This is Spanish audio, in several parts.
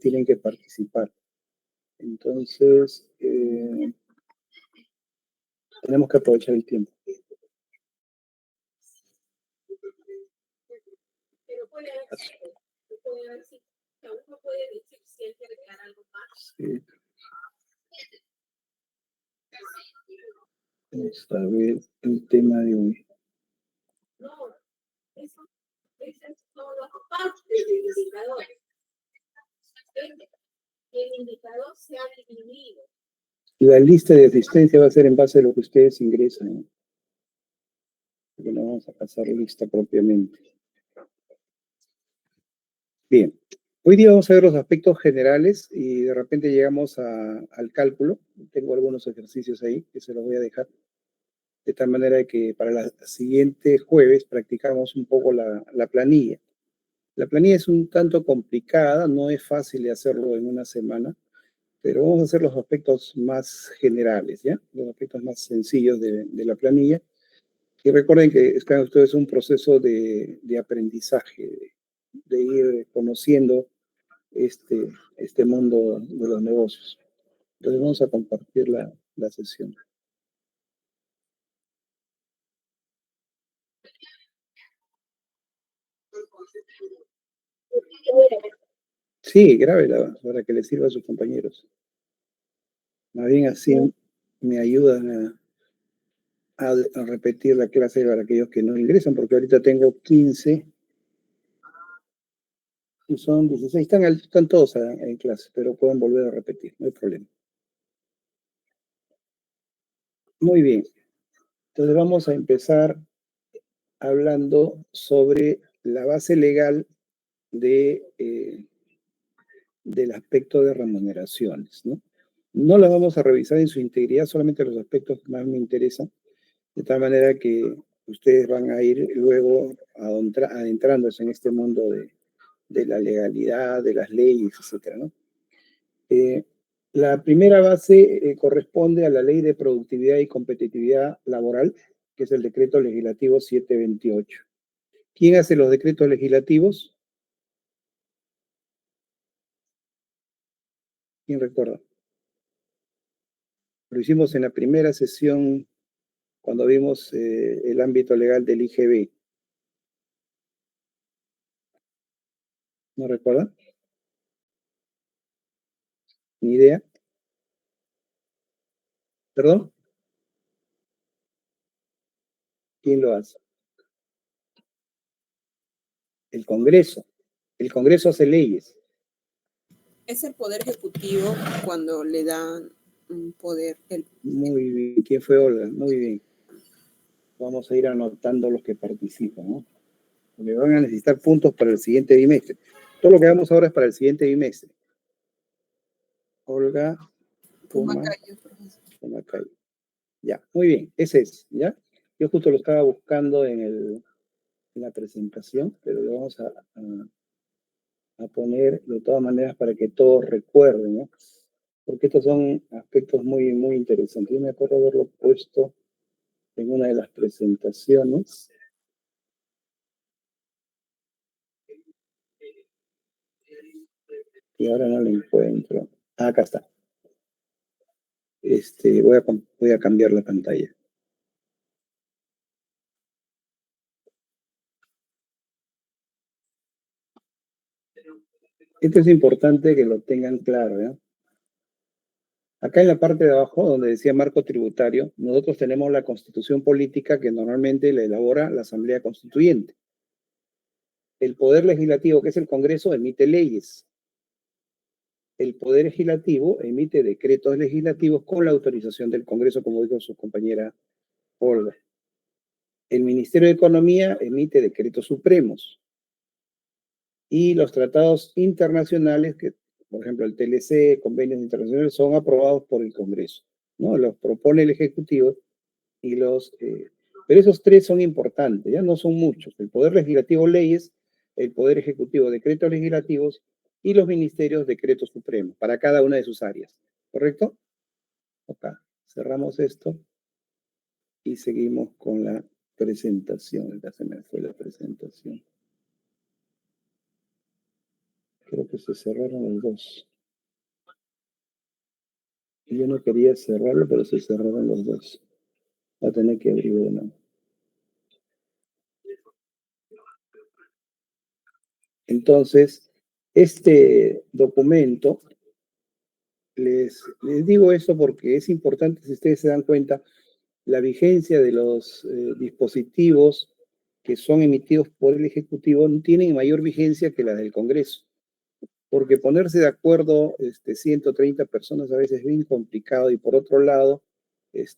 tienen que participar. Entonces, tenemos que aprovechar el tiempo. Pero puede decir, uno puede decir si hay que agregar algo más. Sí. Vamos a ver el tema de hoy. No, eso es todo parte del indicador. El indicador se ha dividido. La lista de asistencia va a ser en base a lo que ustedes ingresan, ¿no? Porque no vamos a pasar lista propiamente. Bien, hoy día vamos a ver los aspectos generales y de repente llegamos al cálculo. Tengo algunos ejercicios ahí que se los voy a dejar. De tal manera que para el siguiente jueves practicamos un poco la planilla. La planilla es un tanto complicada, no es fácil de hacerlo en una semana, pero vamos a hacer los aspectos más generales, ¿ya? Los aspectos más sencillos de la planilla. Y recuerden que esto es un proceso de aprendizaje, de ir conociendo este mundo de los negocios. Entonces vamos a compartir la sesión. Sí, grábela para que le sirva a sus compañeros. Más bien así me ayudan a repetir la clase para aquellos que no ingresan, porque ahorita tengo 15 y son 16. Están todos en clase, pero pueden volver a repetir, no hay problema. Muy bien. Entonces vamos a empezar hablando sobre la base legal del aspecto de remuneraciones, ¿no? No la vamos a revisar en su integridad, solamente los aspectos que más me interesan, de tal manera que ustedes van a ir luego adentrándose en este mundo de la legalidad, de las leyes, etcétera, ¿no? La primera base corresponde a la Ley de Productividad y Competitividad Laboral, que es el Decreto Legislativo 728. ¿Quién hace los decretos legislativos? ¿Quién recuerda? Lo hicimos en la primera sesión cuando vimos el ámbito legal del IGB. ¿No recuerdan? ¿Ni idea? ¿Perdón? ¿Quién lo hace? El Congreso. El Congreso hace leyes. Es el Poder Ejecutivo cuando le dan un poder. Muy bien. ¿Quién fue Olga? Muy bien. Vamos a ir anotando los que participan, ¿no? Porque van a necesitar puntos para el siguiente bimestre. Todo lo que hagamos ahora es para el siguiente bimestre. Olga Pumacayo. Ya, muy bien. Ese es, ¿ya? Yo justo lo estaba buscando en la presentación, pero lo vamos a poner de todas maneras para que todos recuerden, ¿no? Porque estos son aspectos muy, muy interesantes. Yo me acuerdo haberlo puesto en una de las presentaciones. Y ahora no lo encuentro. Ah, acá está. Voy a cambiar la pantalla. Esto es importante que lo tengan claro, ¿eh? Acá en la parte de abajo, donde decía marco tributario, nosotros tenemos la constitución política que normalmente la elabora la Asamblea Constituyente. El Poder Legislativo, que es el Congreso, emite leyes. El Poder Legislativo emite decretos legislativos con la autorización del Congreso, como dijo su compañera Olga. El Ministerio de Economía emite decretos supremos. Y los tratados internacionales, que, por ejemplo, el TLC, convenios internacionales, son aprobados por el Congreso, ¿no? Los propone el Ejecutivo y pero esos tres son importantes, ya no son muchos. El Poder Legislativo, leyes; el Poder Ejecutivo, decretos legislativos; y los ministerios, decretos supremos, para cada una de sus áreas. ¿Correcto? Acá cerramos esto y seguimos con la presentación. Acá se me fue la presentación. Creo que se cerraron los dos. Yo no quería cerrarlo, pero se cerraron los dos. Va a tener que abrir de nuevo. Entonces, este documento, les digo esto porque es importante, si ustedes se dan cuenta, la vigencia de los dispositivos que son emitidos por el Ejecutivo no tienen mayor vigencia que la del Congreso, porque ponerse de acuerdo 130 personas a veces es bien complicado y por otro lado,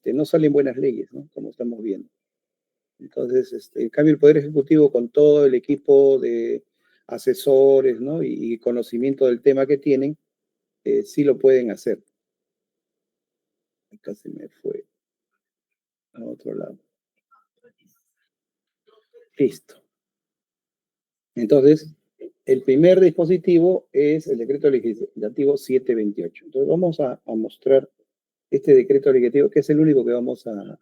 no salen buenas leyes, ¿no? Como estamos viendo. Entonces, en cambio, el Poder Ejecutivo con todo el equipo de asesores, ¿no? y conocimiento del tema que tienen, sí lo pueden hacer. Acá se me fue a otro lado. Listo. Entonces, el primer dispositivo es el decreto legislativo 728. Entonces, vamos a mostrar este decreto legislativo, que es el único que vamos a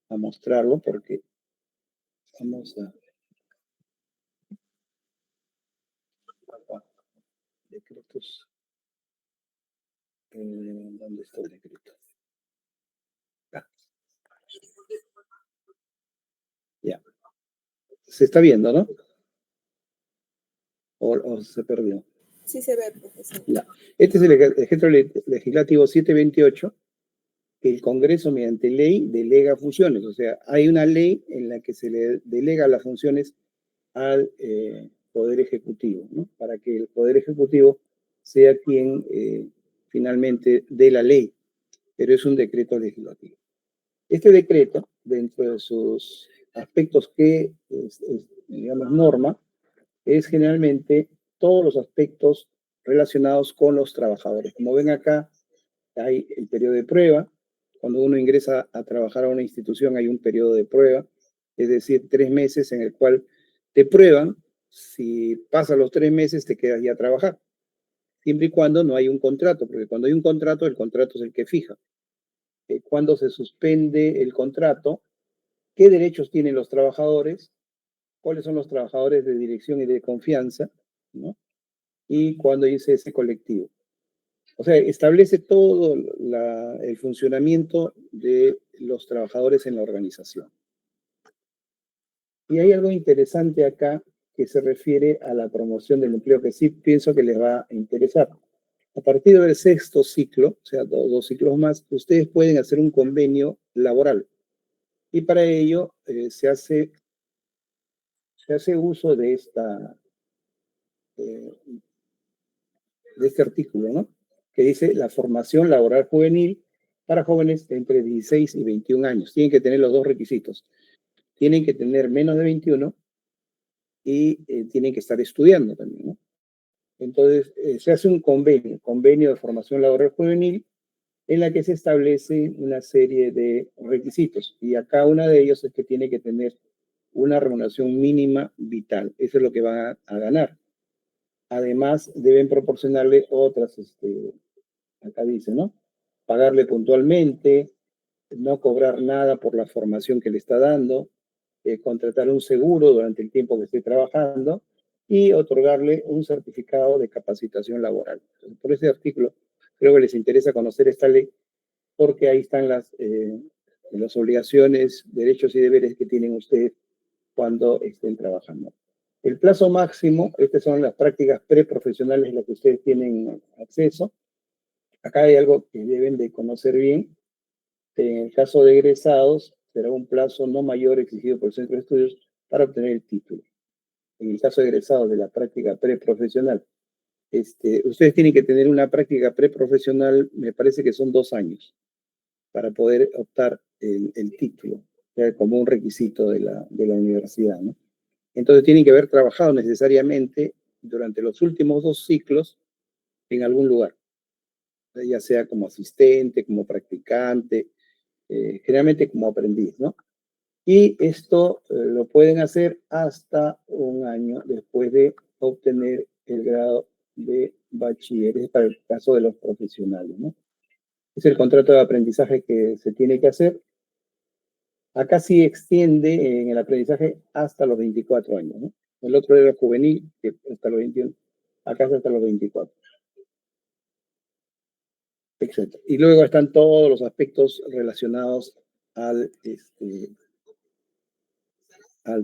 mostrarlo, porque vamos a... Decretos. ¿Dónde está el decreto? Ah. Ya. Se está viendo, ¿no? O se perdió. Sí se ve, profesor. Ya. Este es el decreto legislativo 728, que el Congreso, mediante ley, delega funciones. O sea, hay una ley en la que se le delega las funciones al Poder Ejecutivo, ¿no? Para que el Poder Ejecutivo sea quien finalmente dé la ley, pero es un decreto legislativo. Este decreto, dentro de sus aspectos que, digamos, norma, es generalmente todos los aspectos relacionados con los trabajadores. Como ven acá, hay el periodo de prueba. Cuando uno ingresa a trabajar a una institución hay un periodo de prueba, es decir, 3 meses en el cual te prueban. Si pasan los 3 meses te quedas ya a trabajar, siempre y cuando no hay un contrato, porque cuando hay un contrato, el contrato es el que fija. Cuando se suspende el contrato, ¿qué derechos tienen los trabajadores? ¿Cuáles son los trabajadores de dirección y de confianza? ¿No? Y cuando dice ese colectivo. O sea, establece todo el funcionamiento de los trabajadores en la organización. Y hay algo interesante acá que se refiere a la promoción del empleo, que sí pienso que les va a interesar. A partir del 6º ciclo, o sea, 2 ciclos más, ustedes pueden hacer un convenio laboral. Y para ello se hace uso de este artículo, ¿no? Que dice la formación laboral juvenil para jóvenes de entre 16 y 21 años. Tienen que tener los dos requisitos. Tienen que tener menos de 21 y tienen que estar estudiando también, ¿no? Entonces, se hace un convenio de formación laboral juvenil, en la que se establece una serie de requisitos. Y acá uno de ellos es que tiene que tener una remuneración mínima vital. Eso es lo que van a ganar. Además, deben proporcionarle otras, acá dice, ¿no? Pagarle puntualmente, no cobrar nada por la formación que le está dando, contratar un seguro durante el tiempo que esté trabajando y otorgarle un certificado de capacitación laboral. Entonces, por ese artículo, creo que les interesa conocer esta ley porque ahí están las obligaciones, derechos y deberes que tienen ustedes cuando estén trabajando. El plazo máximo, estas son las prácticas preprofesionales a las que ustedes tienen acceso. Acá hay algo que deben de conocer bien. En el caso de egresados, será un plazo no mayor exigido por el centro de estudios para obtener el título. En el caso de egresados de la práctica preprofesional, ustedes tienen que tener una práctica preprofesional, me parece que son 2 años, para poder optar el título, o sea, como un requisito de la universidad, ¿no? Entonces tienen que haber trabajado necesariamente durante los últimos 2 ciclos en algún lugar, ya sea como asistente, como practicante, generalmente como aprendiz, ¿no? Y esto lo pueden hacer hasta 1 año después de obtener el grado de bachiller, para el caso de los profesionales, ¿no? Es el contrato de aprendizaje que se tiene que hacer. Acá sí extiende en el aprendizaje hasta los 24 años, ¿no? El otro era juvenil, que hasta los 21. Acá es hasta los 24. Etc. Y luego están todos los aspectos relacionados al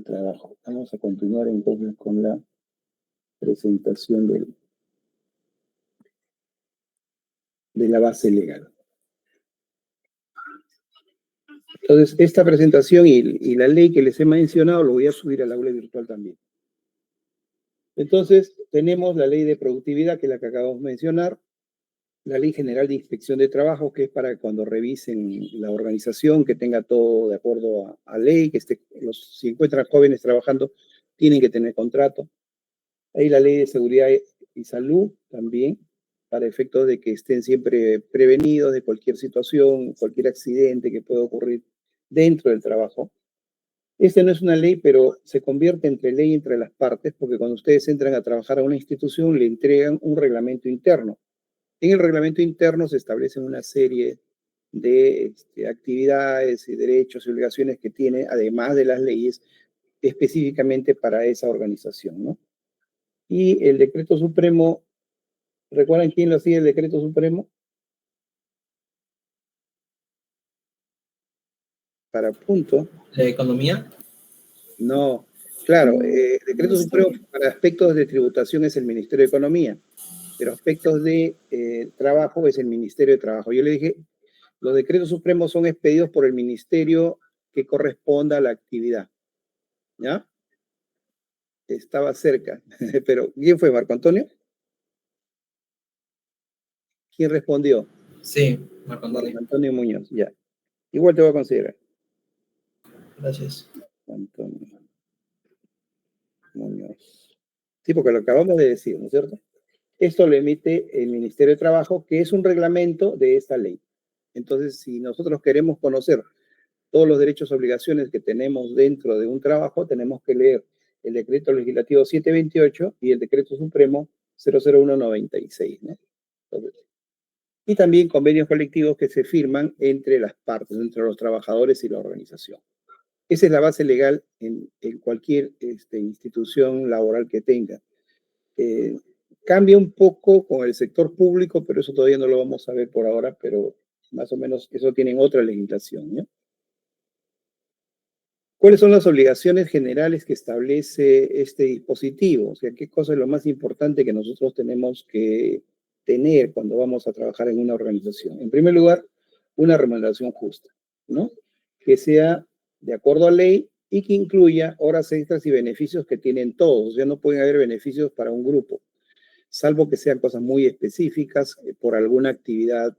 trabajo. Vamos a continuar entonces con la presentación de la base legal. Entonces, esta presentación y la ley que les he mencionado lo voy a subir al aula virtual también. Entonces, tenemos la ley de productividad, que es la que acabamos de mencionar, la ley general de inspección de trabajo, que es para cuando revisen la organización, que tenga todo de acuerdo a ley, que si encuentran jóvenes trabajando, tienen que tener contrato. Hay la ley de seguridad y salud también, para efectos de que estén siempre prevenidos de cualquier situación, cualquier accidente que pueda ocurrir dentro del trabajo. Este no es una ley, pero se convierte entre ley entre las partes, porque cuando ustedes entran a trabajar a una institución, le entregan un reglamento interno. En el reglamento interno se establecen una serie de actividades y derechos y obligaciones que tiene, además de las leyes, específicamente para esa organización, ¿no? Y el decreto supremo, ¿recuerdan quién lo hacía el decreto supremo? Para punto. ¿La economía? No, claro, el decreto supremo para aspectos de tributación es el Ministerio de Economía, pero aspectos de trabajo es el Ministerio de Trabajo. Yo le dije, los decretos supremos son expedidos por el ministerio que corresponda a la actividad, ¿ya? Estaba cerca, pero ¿quién fue, Marco Antonio? ¿Quién respondió? Sí, Marco Antonio. Marco Antonio Muñoz, ya. Igual te voy a considerar. Gracias. Antonio Muñoz. Sí, porque lo acabamos de decir, ¿no es cierto? Esto lo emite el Ministerio de Trabajo, que es un reglamento de esta ley. Entonces, si nosotros queremos conocer todos los derechos y obligaciones que tenemos dentro de un trabajo, tenemos que leer el decreto legislativo 728 y el decreto supremo 00196, ¿no? Entonces, y también convenios colectivos que se firman entre las partes, entre los trabajadores y la organización. Esa es la base legal en cualquier institución laboral que tenga. Cambia un poco con el sector público, pero eso todavía no lo vamos a ver por ahora, pero más o menos eso tienen otra legislación, ¿no? ¿Cuáles son las obligaciones generales que establece este dispositivo? O sea, ¿qué cosa es lo más importante que nosotros tenemos que tener cuando vamos a trabajar en una organización? En primer lugar, una remuneración justa, ¿no? Que sea de acuerdo a ley y que incluya horas extras y beneficios que tienen todos. O sea, no pueden haber beneficios para un grupo, salvo que sean cosas muy específicas por alguna actividad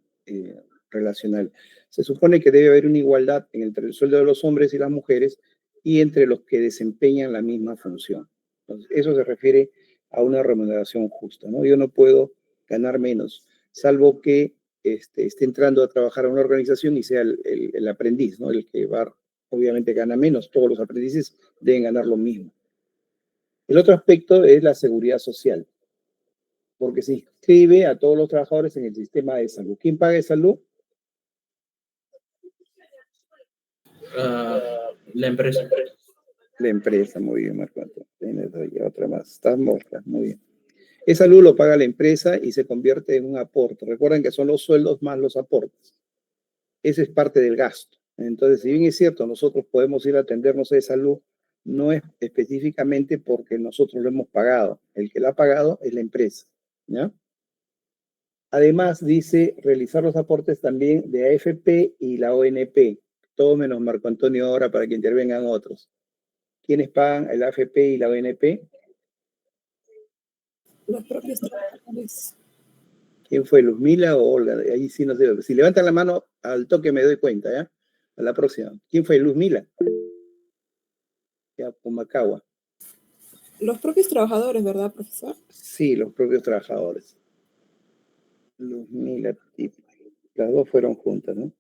relacional. Se supone que debe haber una igualdad entre el sueldo de los hombres y las mujeres y entre los que desempeñan la misma función. Entonces, eso se refiere a una remuneración justa, ¿no? Yo no puedo ganar menos, salvo que esté entrando a trabajar a una organización y sea el aprendiz, ¿no? El que va, obviamente gana menos, todos los aprendices deben ganar lo mismo. El otro aspecto es la seguridad social, porque se inscribe a todos los trabajadores en el sistema de salud. ¿Quién paga de salud? La empresa. La empresa, muy bien, Marco Antonio. Tienes otra más. Estás morta, muy bien. Esa salud lo paga la empresa y se convierte en un aporte. Recuerden que son los sueldos más los aportes. Ese es parte del gasto. Entonces, si bien es cierto, nosotros podemos ir a atendernos de salud, no es específicamente porque nosotros lo hemos pagado. El que lo ha pagado es la empresa, ¿ya? Además, dice realizar los aportes también de AFP y la ONP. Todo menos Marco Antonio ahora para que intervengan otros. ¿Quiénes pagan el AFP y la ONP? Los propios trabajadores. ¿Quién fue, Luzmila o Olga? Ahí sí no sé. Si levantan la mano, al toque me doy cuenta, ¿ya? A la próxima. ¿Quién fue, Luzmila? Ya, Pumacagua. Los propios trabajadores, ¿verdad, profesor? Sí, los propios trabajadores. Luzmila, las dos fueron juntas, ¿no?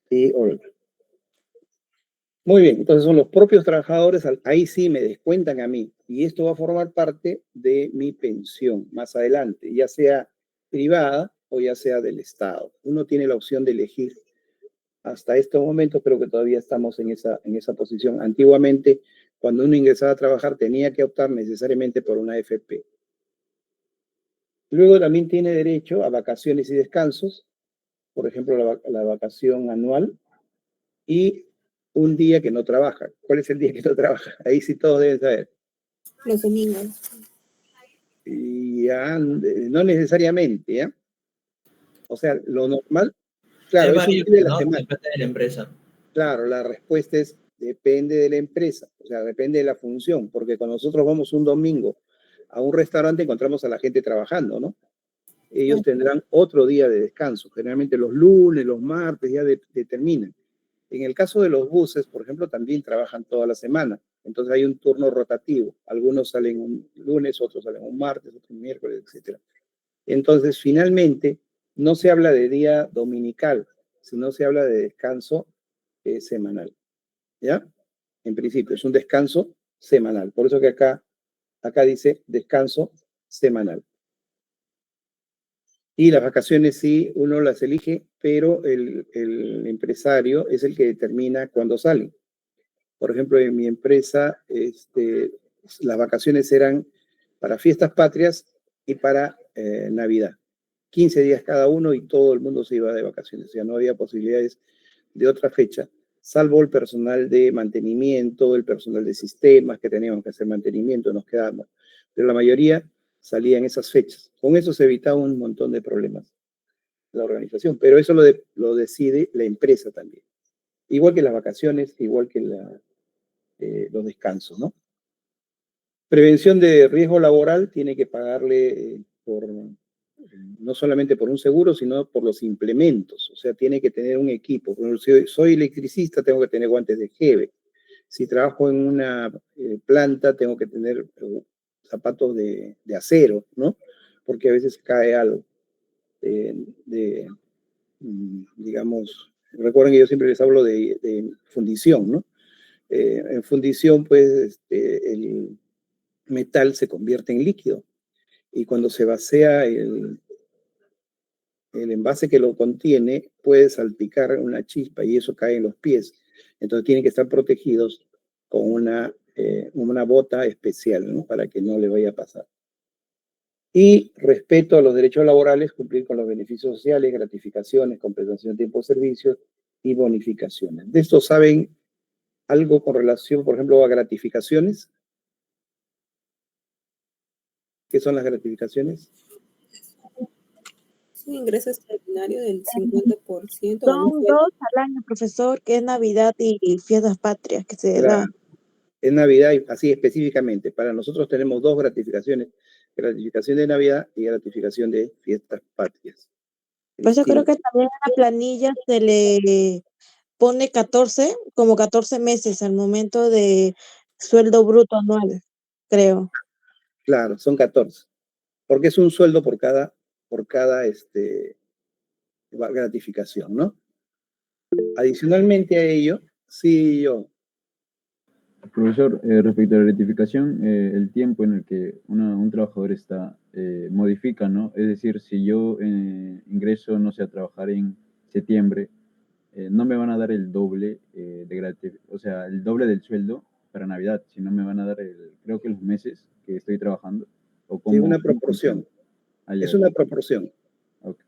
Y Olga. Muy bien, entonces son los propios trabajadores, ahí sí me descuentan a mí, y esto va a formar parte de mi pensión más adelante, ya sea privada o ya sea del Estado. Uno tiene la opción de elegir. Hasta estos momentos creo que todavía estamos en esa posición. Antiguamente, cuando uno ingresaba a trabajar tenía que optar necesariamente por una AFP. Luego también tiene derecho a vacaciones y descansos, por ejemplo, la vacación anual y un día que no trabaja. ¿Cuál es el día que no trabaja? Ahí sí todos deben saber. Los domingos. Y ya, no necesariamente, ¿ya? O sea, lo normal, claro, Es es un día variable, de la ¿no? semana. Depende de la empresa. Claro, la respuesta es depende de la empresa, o sea, depende de la función, porque cuando nosotros vamos un domingo a un restaurante encontramos a la gente trabajando, ¿no? Ellos tendrán otro día de descanso, generalmente los lunes, los martes ya determinan. En el caso de los buses, por ejemplo, también trabajan toda la semana, entonces hay un turno rotativo, algunos salen un lunes, otros salen un martes, otros un miércoles, etc. Entonces, finalmente, no se habla de día dominical, sino se habla de descanso semanal. ¿Ya? En principio, es un descanso semanal. Por eso que acá dice descanso semanal. Y las vacaciones sí, uno las elige, pero el empresario es el que determina cuándo salen. Por ejemplo, en mi empresa, las vacaciones eran para fiestas patrias y para Navidad. 15 días cada uno y todo el mundo se iba de vacaciones. O sea, no había posibilidades de otra fecha, salvo el personal de mantenimiento, el personal de sistemas que teníamos que hacer mantenimiento, nos quedábamos. Pero la mayoría salía en esas fechas. Con eso se evitaba un montón de problemas la organización, pero eso lo decide la empresa también. Igual que las vacaciones, igual que los descansos, ¿no? Prevención de riesgo laboral tiene que pagarle no solamente por un seguro, sino por los implementos. O sea, tiene que tener un equipo. Por ejemplo, si soy electricista, tengo que tener guantes de GEBE. Si trabajo en una planta, tengo que tener zapatos de acero, ¿no? Porque a veces cae algo digamos, recuerden que yo siempre les hablo de fundición, ¿no? En fundición, pues, el metal se convierte en líquido y cuando se vacía el envase que lo contiene, puede salpicar una chispa y eso cae en los pies. Entonces tienen que estar protegidos con una bota especial, ¿no? Para que no le vaya a pasar. Y respeto a los derechos laborales, cumplir con los beneficios sociales, gratificaciones, compensación de tiempo de servicios y bonificaciones. ¿De esto saben algo con relación, por ejemplo, a gratificaciones? ¿Qué son las gratificaciones? Es un ingreso extraordinario del 50% o un Son sueldo. 2 al año, profesor, que es Navidad y fiestas patrias que se Claro, da. en Navidad, así específicamente. Para nosotros tenemos dos gratificaciones, gratificación de Navidad y gratificación de fiestas patrias. Por eso creo Distinto. que también a la planilla se le pone 14, como 14 meses al momento de sueldo bruto anual, creo. Claro, son 14. Porque es un sueldo por cada gratificación, ¿no? Adicionalmente a ello, sí, Profesor, respecto a la gratificación, el tiempo en el que un trabajador está modifica, ¿no? Es decir, si yo ingreso, no sé, a trabajar en septiembre, no me van a dar el doble o sea, el doble del sueldo para Navidad, sino me van a dar, creo que los meses que estoy trabajando. O es una cómo funciona. proporción. Ah, ya, Es una proporción. ok.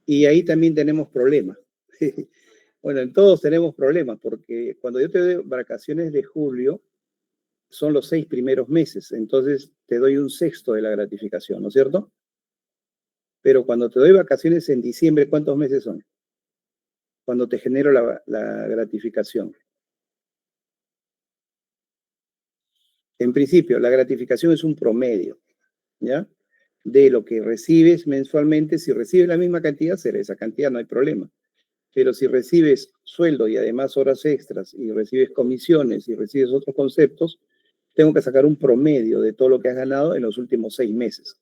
Y ahí también tenemos problemas. Bueno, en todos tenemos problemas, porque cuando yo te doy vacaciones de julio, son los 6 primeros meses, entonces te doy un sexto de la gratificación, ¿no es cierto? Pero cuando te doy vacaciones en diciembre, ¿cuántos meses son? Cuando te genero la gratificación. En principio, la gratificación es un promedio, ¿ya? De lo que recibes mensualmente. Si recibes la misma cantidad, será esa cantidad, no hay problema. Pero si recibes sueldo y además horas extras y recibes comisiones y recibes otros conceptos, tengo que sacar un promedio de todo lo que has ganado en los últimos 6 meses.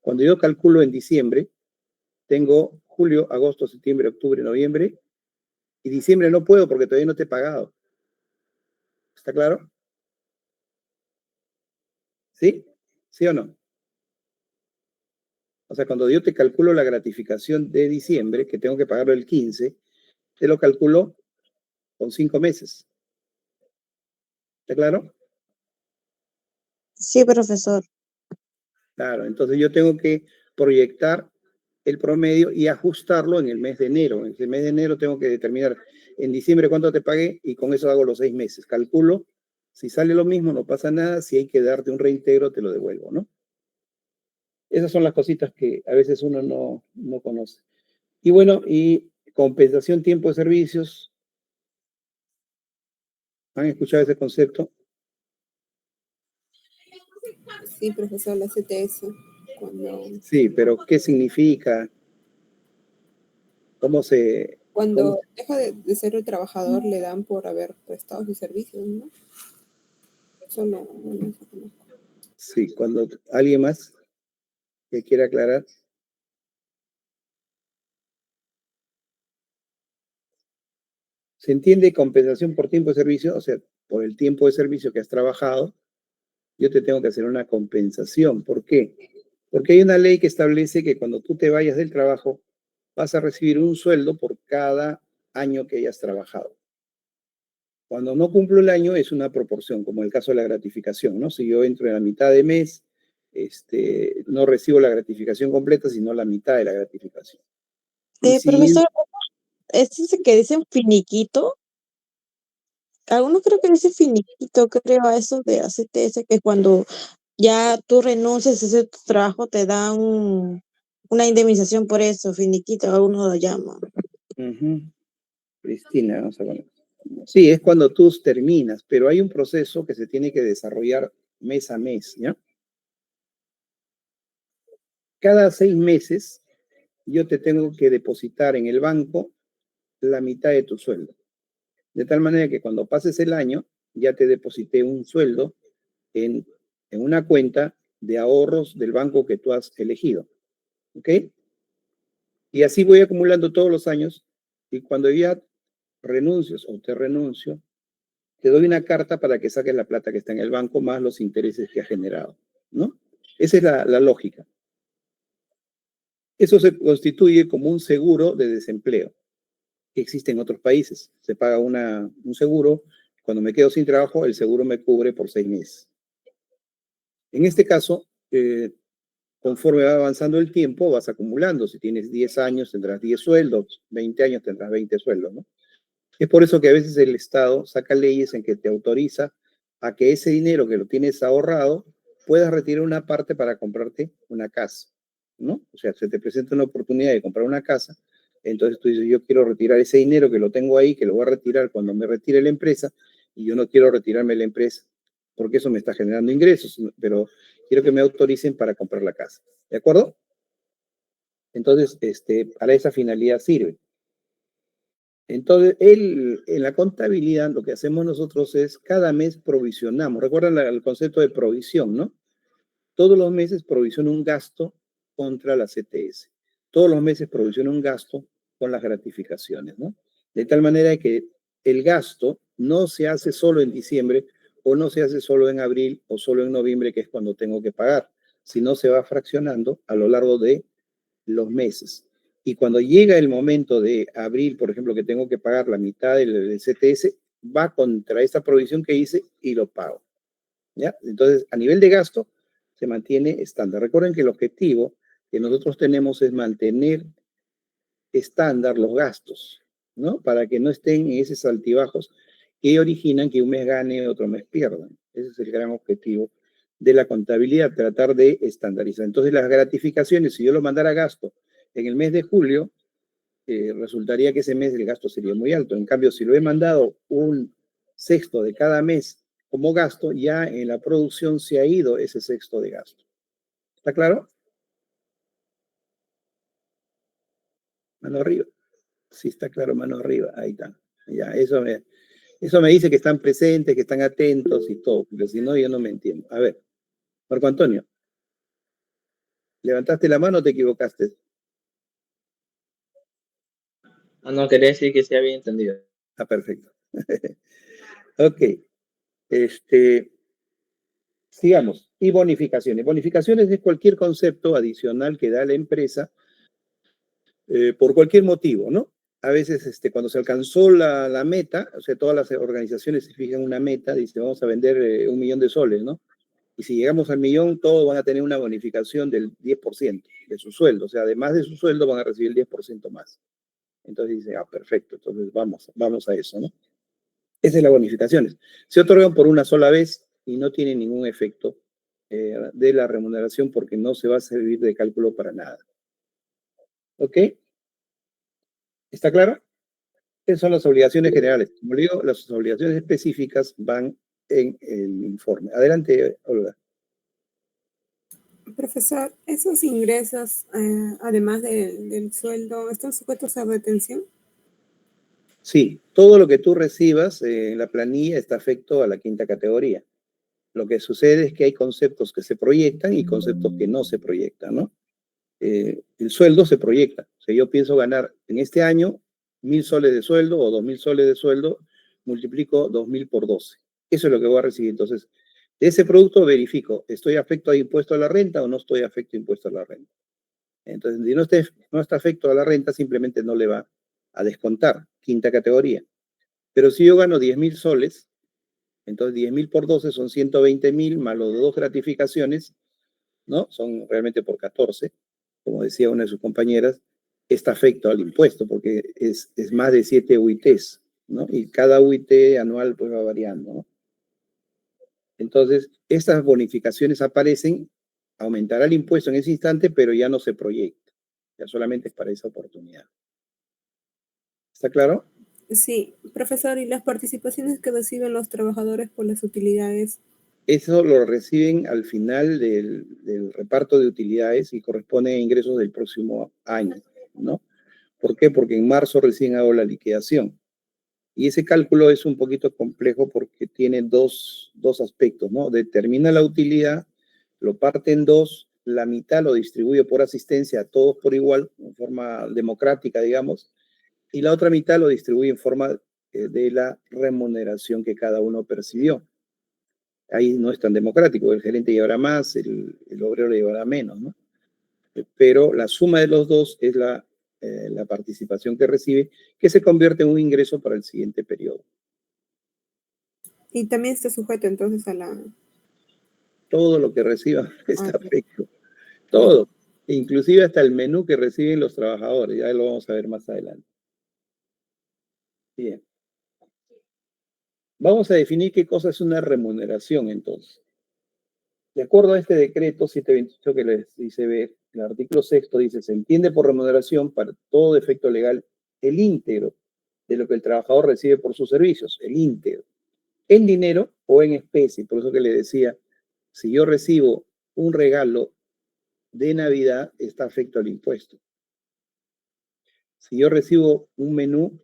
Cuando yo calculo en diciembre, tengo julio, agosto, septiembre, octubre, noviembre, y diciembre no puedo porque todavía no te he pagado. ¿Está claro? ¿Sí? ¿Sí o no? O sea, cuando yo te calculo la gratificación de diciembre, que tengo que pagarlo el 15, te lo calculo con 5 meses. ¿Está claro? Sí, profesor. Claro, entonces yo tengo que proyectar el promedio y ajustarlo en el mes de enero. En el mes de enero tengo que determinar en diciembre cuánto te pagué y con eso hago los 6 meses. Calculo, si sale lo mismo, no pasa nada. Si hay que darte un reintegro, te lo devuelvo, ¿no? Esas son las cositas que a veces uno no conoce. Y bueno, y compensación tiempo de servicios. ¿Han escuchado ese concepto? Sí, profesor, la CTS. Sí, pero ¿qué significa? ¿Cómo se...? Cuando deja de ser el trabajador, le dan por haber prestado sus servicios, ¿no? Eso no conozco. Sí, cuando alguien más que quiera aclarar. ¿Se entiende compensación por tiempo de servicio? O sea, por el tiempo de servicio que has trabajado, yo te tengo que hacer una compensación. ¿Por qué? Porque hay una ley que establece que cuando tú te vayas del trabajo, vas a recibir un sueldo por cada año que hayas trabajado. Cuando no cumplo el año es una proporción, como el caso de la gratificación, ¿no? Si yo entro en la mitad de mes, no recibo la gratificación completa, sino la mitad de la gratificación. Y si Profesor, ¿es ese que dicen finiquito? Algunos creo que dicen finiquito, creo a eso de ACTS, que cuando ya tú renuncias a ese trabajo te dan una indemnización por eso, finiquito, algunos lo llaman. Cristina, vamos a poner. Sí, es cuando tú terminas, pero hay un proceso que se tiene que desarrollar mes a mes, ¿ya? Cada 6 meses yo te tengo que depositar en el banco la mitad de tu sueldo. De tal manera que cuando pases el año, ya te deposité un sueldo en una cuenta de ahorros del banco que tú has elegido. ¿Ok? Y así voy acumulando todos los años y cuando ya renuncies o te renuncio, te doy una carta para que saques la plata que está en el banco más los intereses que ha generado, ¿no? Esa es la lógica. Eso se constituye como un seguro de desempleo que existe en otros países. Se paga un seguro. Cuando me quedo sin trabajo, el seguro me cubre por 6 meses. En este caso, conforme va avanzando el tiempo, vas acumulando. Si tienes 10 años, tendrás 10 sueldos. 20 años, tendrás 20 sueldos, ¿no? Es por eso que a veces el Estado saca leyes en que te autoriza a que ese dinero que lo tienes ahorrado puedas retirar una parte para comprarte una casa, ¿no? O sea, se te presenta una oportunidad de comprar una casa, entonces tú dices, yo quiero retirar ese dinero que lo tengo ahí, que lo voy a retirar cuando me retire la empresa, y yo no quiero retirarme de la empresa, porque eso me está generando ingresos, pero quiero que me autoricen para comprar la casa, ¿de acuerdo? Entonces, para esa finalidad sirve. Entonces, en la contabilidad lo que hacemos nosotros es cada mes provisionamos. Recuerdan el concepto de provisión, ¿no? Todos los meses provisiona un gasto contra la CTS. Todos los meses provisiona un gasto con las gratificaciones, ¿no? De tal manera que el gasto no se hace solo en diciembre o no se hace solo en abril o solo en noviembre, que es cuando tengo que pagar, sino se va fraccionando a lo largo de los meses. Y cuando llega el momento de abril, por ejemplo, que tengo que pagar la mitad del CTS, va contra esta provisión que hice y lo pago. ¿Ya? Entonces, a nivel de gasto, se mantiene estándar. Recuerden que el objetivo que nosotros tenemos es mantener estándar los gastos, ¿no? Para que no estén en esos altibajos que originan que un mes gane, otro mes pierda. Ese es el gran objetivo de la contabilidad, tratar de estandarizar. Entonces, las gratificaciones, si yo lo mandara a gasto en el mes de julio, resultaría que ese mes el gasto sería muy alto. En cambio, si lo he mandado un sexto de cada mes como gasto, ya en la producción se ha ido ese sexto de gasto. ¿Está claro? Mano arriba. Sí, está claro, mano arriba. Ahí está. Ya, eso me dice que están presentes, que están atentos y todo, porque si no, yo no me entiendo. A ver, Marco Antonio, ¿levantaste la mano o te equivocaste? No, quería decir que se había entendido. Ah, perfecto. Ok. Sigamos. Y bonificaciones. Bonificaciones es cualquier concepto adicional que da la empresa por cualquier motivo, ¿no? A veces cuando se alcanzó la meta, o sea, todas las organizaciones se fijan una meta, dice, vamos a vender 1 millón de soles, ¿no? Y si llegamos al millón, todos van a tener una bonificación del 10% de su sueldo. O sea, además de su sueldo, van a recibir el 10% más. Entonces dice, perfecto, entonces vamos a eso, ¿no? Esa es la bonificación. Se otorgan por una sola vez y no tienen ningún efecto de la remuneración porque no se va a servir de cálculo para nada. ¿Ok? ¿Está claro? Esas son las obligaciones generales. Como le digo, las obligaciones específicas van en el informe. Adelante, Olga. Profesor, ¿esos ingresos, además del sueldo, están sujetos a retención? Sí, todo lo que tú recibas en la planilla está afecto a la quinta categoría. Lo que sucede es que hay conceptos que se proyectan y conceptos que no se proyectan, ¿no? El sueldo se proyecta. O sea, yo pienso ganar en este año 1.000 soles de sueldo o 2.000 soles de sueldo, multiplico 2.000 por 12. Eso es lo que voy a recibir. Entonces, de ese producto verifico, ¿estoy afecto a impuesto a la renta o no estoy afecto a impuesto a la renta? Entonces, si no está afecto a la renta, simplemente no le va a descontar, quinta categoría. Pero si yo gano 10.000 soles, entonces 10.000 por 12 son 120.000 más los 2 gratificaciones, ¿no? Son realmente por 14, como decía una de sus compañeras, está afecto al impuesto porque es más de 7 UITs, ¿no? Y cada UIT anual pues va variando, ¿no? Entonces, estas bonificaciones aparecen, aumentará el impuesto en ese instante, pero ya no se proyecta, ya solamente es para esa oportunidad. ¿Está claro? Sí, profesor, ¿y las participaciones que reciben los trabajadores por las utilidades? Eso lo reciben al final del reparto de utilidades y corresponde a ingresos del próximo año, ¿no? ¿Por qué? Porque en marzo recién hago la liquidación. Y ese cálculo es un poquito complejo porque tiene dos aspectos, ¿no? Determina la utilidad, lo parte en dos, la mitad lo distribuye por asistencia a todos por igual, en forma democrática, digamos, y la otra mitad lo distribuye en forma de la remuneración que cada uno percibió. Ahí no es tan democrático, el gerente llevará más, el obrero llevará menos, ¿no? Pero la suma de los dos es la participación que recibe, que se convierte en un ingreso para el siguiente periodo. Y también está sujeto entonces a la... Todo lo que reciba está Ok. afecto. Todo. Inclusive hasta el menú que reciben los trabajadores. Ya lo vamos a ver más adelante. Bien. Vamos a definir qué cosa es una remuneración, entonces. De acuerdo a este decreto 728 que les dice ver, el artículo 6 dice, se entiende por remuneración para todo defecto legal el íntegro de lo que el trabajador recibe por sus servicios, el íntegro, en dinero o en especie. Por eso que le decía, si yo recibo un regalo de Navidad, está afecto al impuesto. Si yo recibo un menú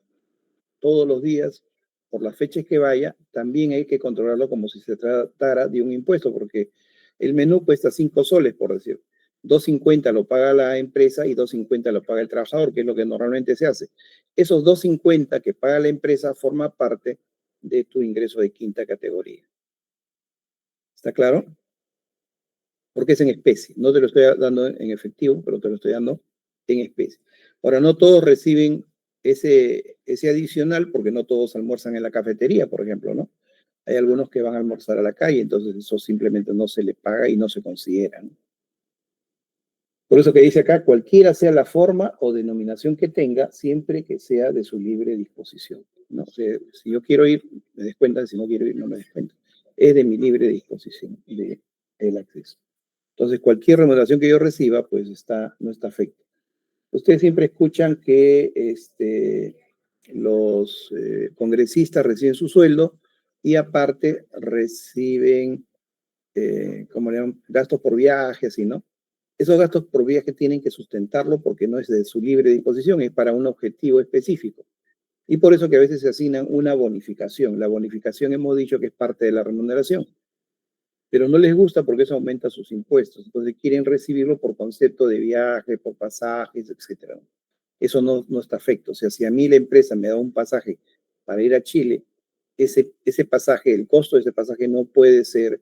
todos los días, por las fechas que vaya, también hay que controlarlo como si se tratara de un impuesto, porque el menú cuesta 5 soles, por decir. 2.50 lo paga la empresa y 2.50 lo paga el trabajador, que es lo que normalmente se hace. Esos 2.50 que paga la empresa forma parte de tu ingreso de quinta categoría. ¿Está claro? Porque es en especie. No te lo estoy dando en efectivo, pero te lo estoy dando en especie. Ahora, no todos reciben ese adicional porque no todos almuerzan en la cafetería, por ejemplo, ¿no? Hay algunos que van a almorzar a la calle, entonces eso simplemente no se le paga y no se considera, ¿no? Por eso que dice acá, cualquiera sea la forma o denominación que tenga, siempre que sea de su libre disposición, ¿no? O sea, si yo quiero ir, me descuentan, si no quiero ir, no me descuentan. Es de mi libre disposición, el acceso. Entonces, cualquier remuneración que yo reciba, pues no está afecto. Ustedes siempre escuchan que los congresistas reciben su sueldo y aparte reciben, como le llaman, gastos por viaje, así, ¿no? Esos gastos por viaje tienen que sustentarlo porque no es de su libre disposición, es para un objetivo específico. Y por eso que a veces se asignan una bonificación. La bonificación hemos dicho que es parte de la remuneración, pero no les gusta porque eso aumenta sus impuestos. Entonces quieren recibirlo por concepto de viaje, por pasajes, etc. Eso no está afecto. O sea, si a mí la empresa me da un pasaje para ir a Chile, ese pasaje, el costo de ese pasaje no puede ser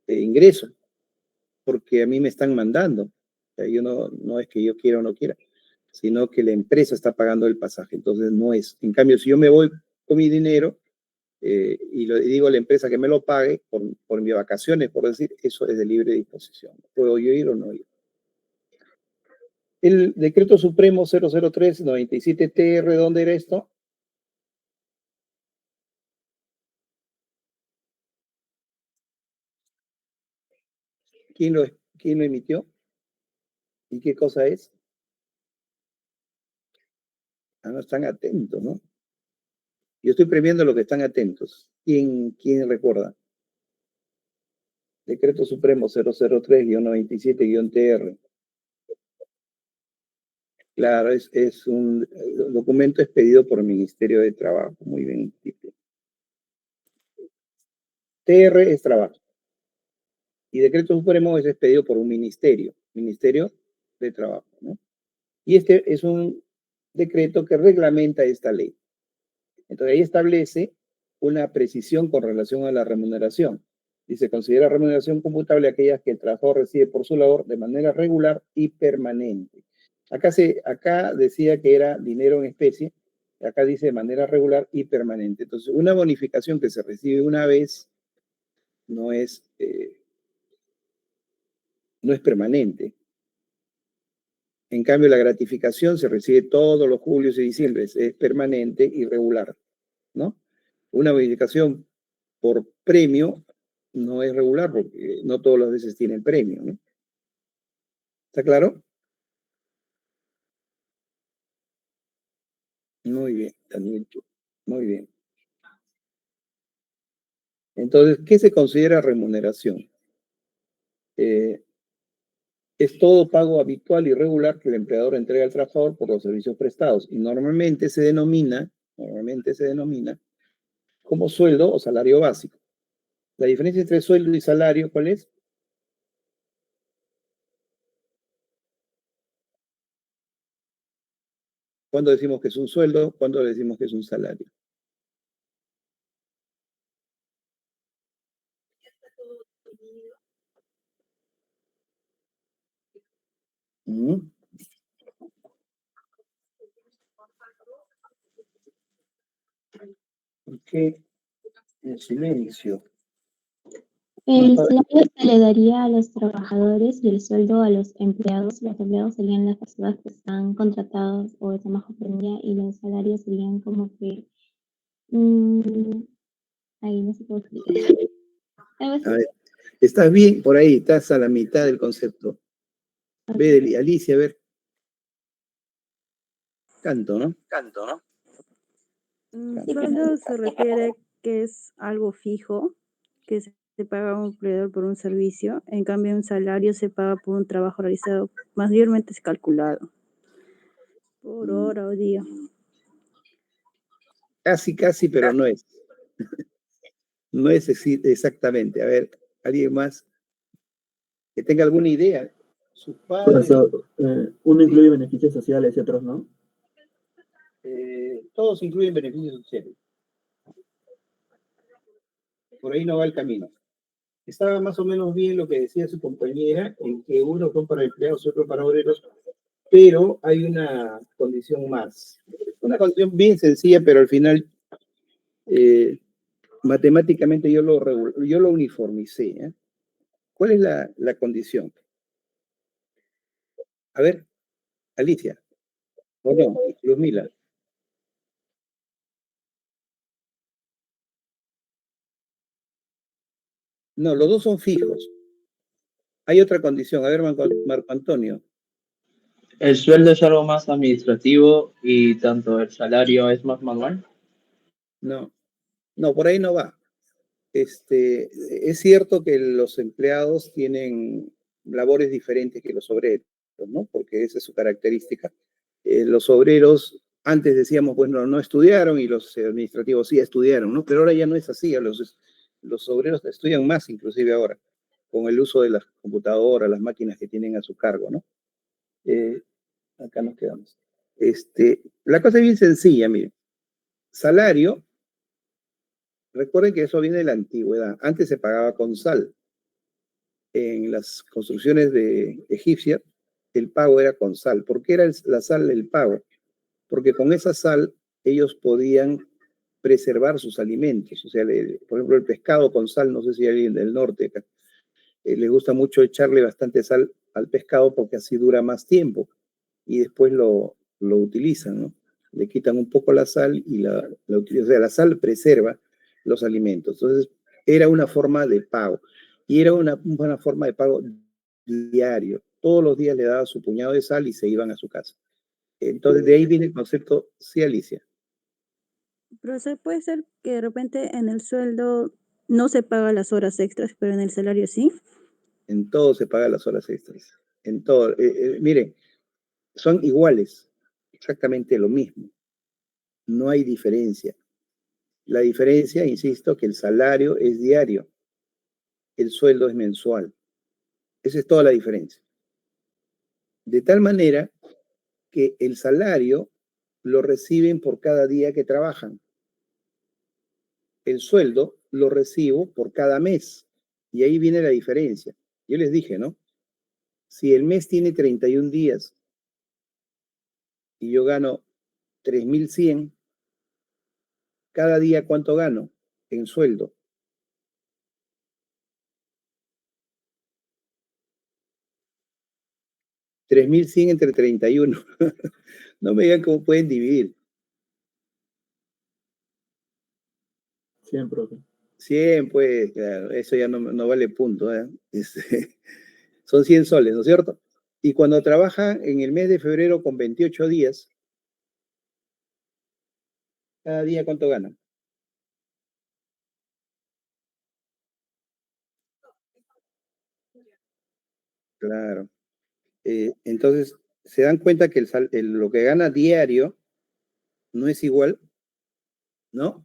ingreso, porque a mí me están mandando. O sea, yo no es que yo quiera o no quiera, sino que la empresa está pagando el pasaje. Entonces no es. En cambio, si yo me voy con mi dinero, y le digo a la empresa que me lo pague por mis vacaciones, por decir, eso es de libre disposición. ¿Puedo yo ir o no ir? El decreto supremo 003-97-TR, ¿dónde era esto? ¿Quién lo emitió? ¿Y qué cosa es? Ah, no están atentos, ¿no? Yo estoy premiando a los que están atentos. ¿Quién recuerda? Decreto Supremo 003-97-TR. Claro, es un documento expedido por el Ministerio de Trabajo. Muy bien. TR es trabajo. Y Decreto Supremo es expedido por un ministerio, Ministerio de Trabajo, ¿no? Y este es un decreto que reglamenta esta ley. Entonces ahí establece una precisión con relación a la remuneración. Y se considera remuneración computable aquellas que el trabajador recibe por su labor de manera regular y permanente. Acá decía que era dinero en especie, acá dice de manera regular y permanente. Entonces, una bonificación que se recibe una vez no es permanente. En cambio, la gratificación se recibe todos los julios y diciembres, es permanente y regular, ¿no? Una bonificación por premio no es regular porque no todas las veces tiene el premio, ¿no? ¿Está claro? Muy bien, Daniel. Muy bien. Entonces, ¿qué se considera remuneración? Es todo pago habitual y regular que el empleador entrega al trabajador por los servicios prestados y normalmente se denomina como sueldo o salario básico. La diferencia entre sueldo y salario, ¿cuál es? ¿Cuándo decimos que es un sueldo? ¿Cuándo decimos que es un salario? ¿Mm? ¿Por qué el silencio? El salario se le daría a los trabajadores y el sueldo a los empleados. Los empleados serían las personas que están contratadas o están bajo planilla y los salarios serían como que... ahí no sé cómo explicar. Algo así. A ver, estás bien por ahí, estás a la mitad del concepto. Ve, Alicia, a ver. Canto, ¿no? Sueldo se refiere que es algo fijo, que se paga a un empleador por un servicio. En cambio, un salario se paga por un trabajo realizado, mayormente es calculado por hora o día. Casi, pero no es. No es exactamente. A ver, ¿alguien más que tenga alguna idea? Sus padres. Profesor, uno incluye beneficios sociales y otros no. Todos incluyen beneficios sociales. Por ahí no va el camino. Estaba más o menos bien lo que decía su compañera, en que uno son para empleados, otro para obreros, pero hay una condición más. Una condición bien sencilla, pero al final matemáticamente yo lo uniformicé. ¿Eh? ¿Cuál es la condición? A ver, Alicia. ¿O no? Luzmila. No, los dos son fijos. Hay otra condición. A ver, Marco Antonio. El sueldo es algo más administrativo y tanto el salario es más manual. No, por ahí no va. Es cierto que los empleados tienen labores diferentes que los obreros, ¿no? Porque esa es su característica. Los obreros, antes decíamos, bueno, no estudiaron y los administrativos sí estudiaron, ¿no? Pero ahora ya no es así. Los obreros estudian más, inclusive ahora, con el uso de las computadoras, las máquinas que tienen a su cargo, ¿no? Acá nos quedamos. La cosa es bien sencilla, miren. Salario. Recuerden que eso viene de la antigüedad. Antes se pagaba con sal. En las construcciones egipcias, el pago era con sal. ¿Por qué era la sal el pago? Porque con esa sal ellos podían preservar sus alimentos. O sea, por ejemplo, el pescado con sal, no sé si hay alguien del norte acá, les gusta mucho echarle bastante sal al pescado porque así dura más tiempo y después lo utilizan, ¿no? Le quitan un poco la sal y la utilizan. O sea, la sal preserva los alimentos. Entonces, era una forma de pago. Y era una forma de pago diario. Todos los días le daba su puñado de sal y se iban a su casa. Entonces, de ahí viene el concepto, sí, Alicia. Profesor, puede ser que de repente en el sueldo no se paga las horas extras, pero en el salario sí. En todo se pagan las horas extras. En todo. Miren, son iguales, exactamente lo mismo. No hay diferencia. La diferencia, insisto, que el salario es diario, el sueldo es mensual. Esa es toda la diferencia. De tal manera que el salario lo reciben por cada día que trabajan. El sueldo lo recibo por cada mes. Y ahí viene la diferencia. Yo les dije, ¿no? Si el mes tiene 31 días y yo gano 3.100, cada día ¿cuánto gano en sueldo? 3.100 entre 31. No me digan cómo pueden dividir. 100, profe. 100, pues, claro, eso ya no vale punto, ¿eh? Son 100 soles, ¿no es cierto? Y cuando trabaja en el mes de febrero con 28 días, cada día ¿cuánto gana? Claro. Entonces, se dan cuenta que lo que gana diario no es igual, ¿no?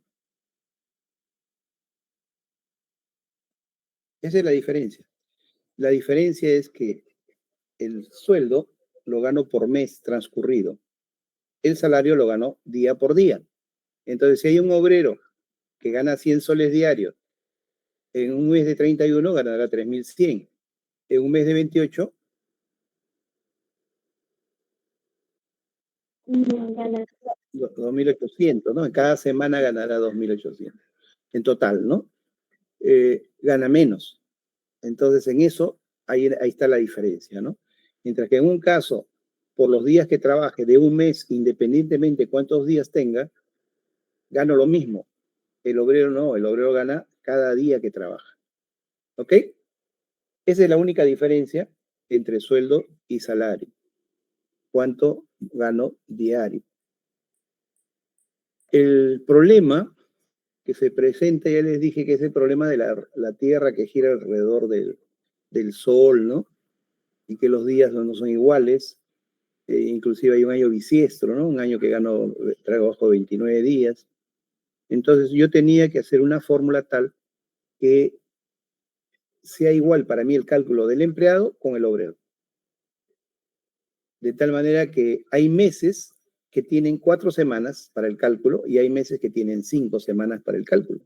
Esa es la diferencia. La diferencia es que el sueldo lo gano por mes transcurrido. El salario lo gano día por día. Entonces, si hay un obrero que gana 100 soles diarios, en un mes de 31 ganará 3.100. En un mes de 28, Gana 2.800, ¿no? En cada semana ganará 2.800. En total, ¿no? Gana menos. Entonces, en eso, ahí está la diferencia, ¿no? Mientras que en un caso, por los días que trabaje de un mes, independientemente de cuántos días tenga, gano lo mismo. El obrero no, el obrero gana cada día que trabaja. ¿Ok? Esa es la única diferencia entre sueldo y salario. ¿Cuánto gano diario? El problema que se presenta, ya les dije que es el problema de la Tierra que gira alrededor del Sol, ¿no? Y que los días no son iguales. Inclusive hay un año bisiestro, ¿no? Un año que trabajo 29 días. Entonces yo tenía que hacer una fórmula tal que sea igual para mí el cálculo del empleado con el obrero. De tal manera que hay meses que tienen 4 semanas para el cálculo y hay meses que tienen 5 semanas para el cálculo.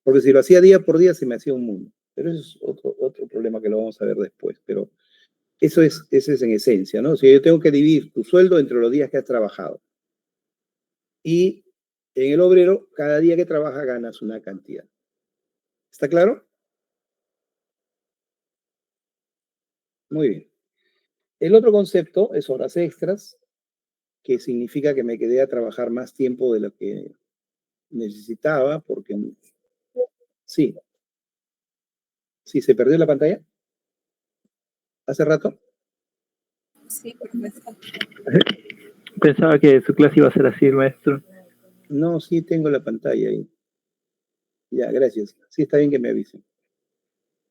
Porque si lo hacía día por día se me hacía un mundo. Pero eso es otro problema que lo vamos a ver después. Pero eso es en esencia, ¿no? O sea, yo tengo que dividir tu sueldo entre los días que has trabajado. Y en el obrero, cada día que trabaja ganas una cantidad. ¿Está claro? Muy bien. El otro concepto es horas extras, que significa que me quedé a trabajar más tiempo de lo que necesitaba, porque sí. Sí, ¿se perdió la pantalla? ¿Hace rato? Sí, profesor. Pensaba que su clase iba a ser así, maestro. No, sí tengo la pantalla ahí. Ya, gracias. Sí, está bien que me avisen.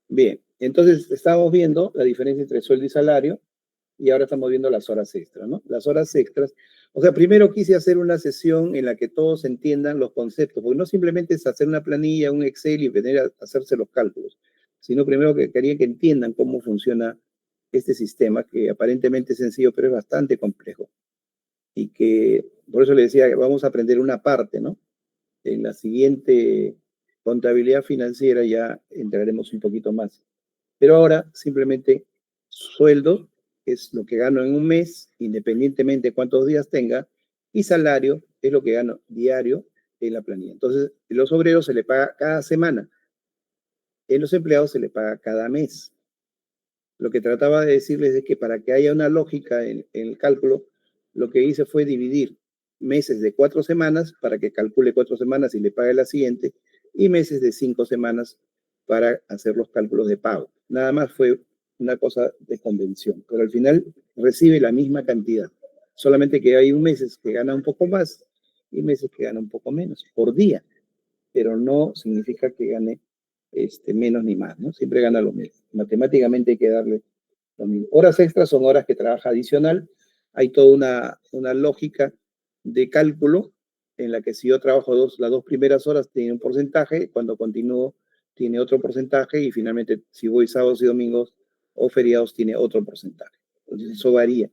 Bien, entonces estábamos viendo la diferencia entre sueldo y salario y ahora estamos viendo las horas extras, ¿no? Las horas extras. O sea, primero quise hacer una sesión en la que todos entiendan los conceptos, porque no simplemente es hacer una planilla, un Excel y venir a hacerse los cálculos, sino primero que quería que entiendan cómo funciona este sistema, que aparentemente es sencillo, pero es bastante complejo. Y que, por eso le decía, que vamos a aprender una parte, ¿no? En la siguiente contabilidad financiera ya entraremos un poquito más. Pero ahora simplemente sueldo es lo que gano en un mes, independientemente de cuántos días tenga, y salario es lo que gano diario en la planilla. Entonces, en los obreros se le paga cada semana, en los empleados se le paga cada mes. Lo que trataba de decirles es que para que haya una lógica en el cálculo, lo que hice fue dividir meses de 4 semanas para que calcule 4 semanas y le pague la siguiente, y meses de 5 semanas para hacer los cálculos de pago. Nada más fue una cosa de convención, pero al final recibe la misma cantidad, solamente que hay meses que gana un poco más y meses que gana un poco menos por día, pero no significa que gane menos ni más, ¿no? Siempre gana lo mismo. Matemáticamente hay que darle lo mismo. Horas extras son horas que trabaja adicional. Hay toda una lógica de cálculo en la que si yo trabajo las 2 primeras horas tiene un porcentaje, cuando continúo tiene otro porcentaje y finalmente si voy sábados y domingos o feriados tiene otro porcentaje. Entonces eso varía.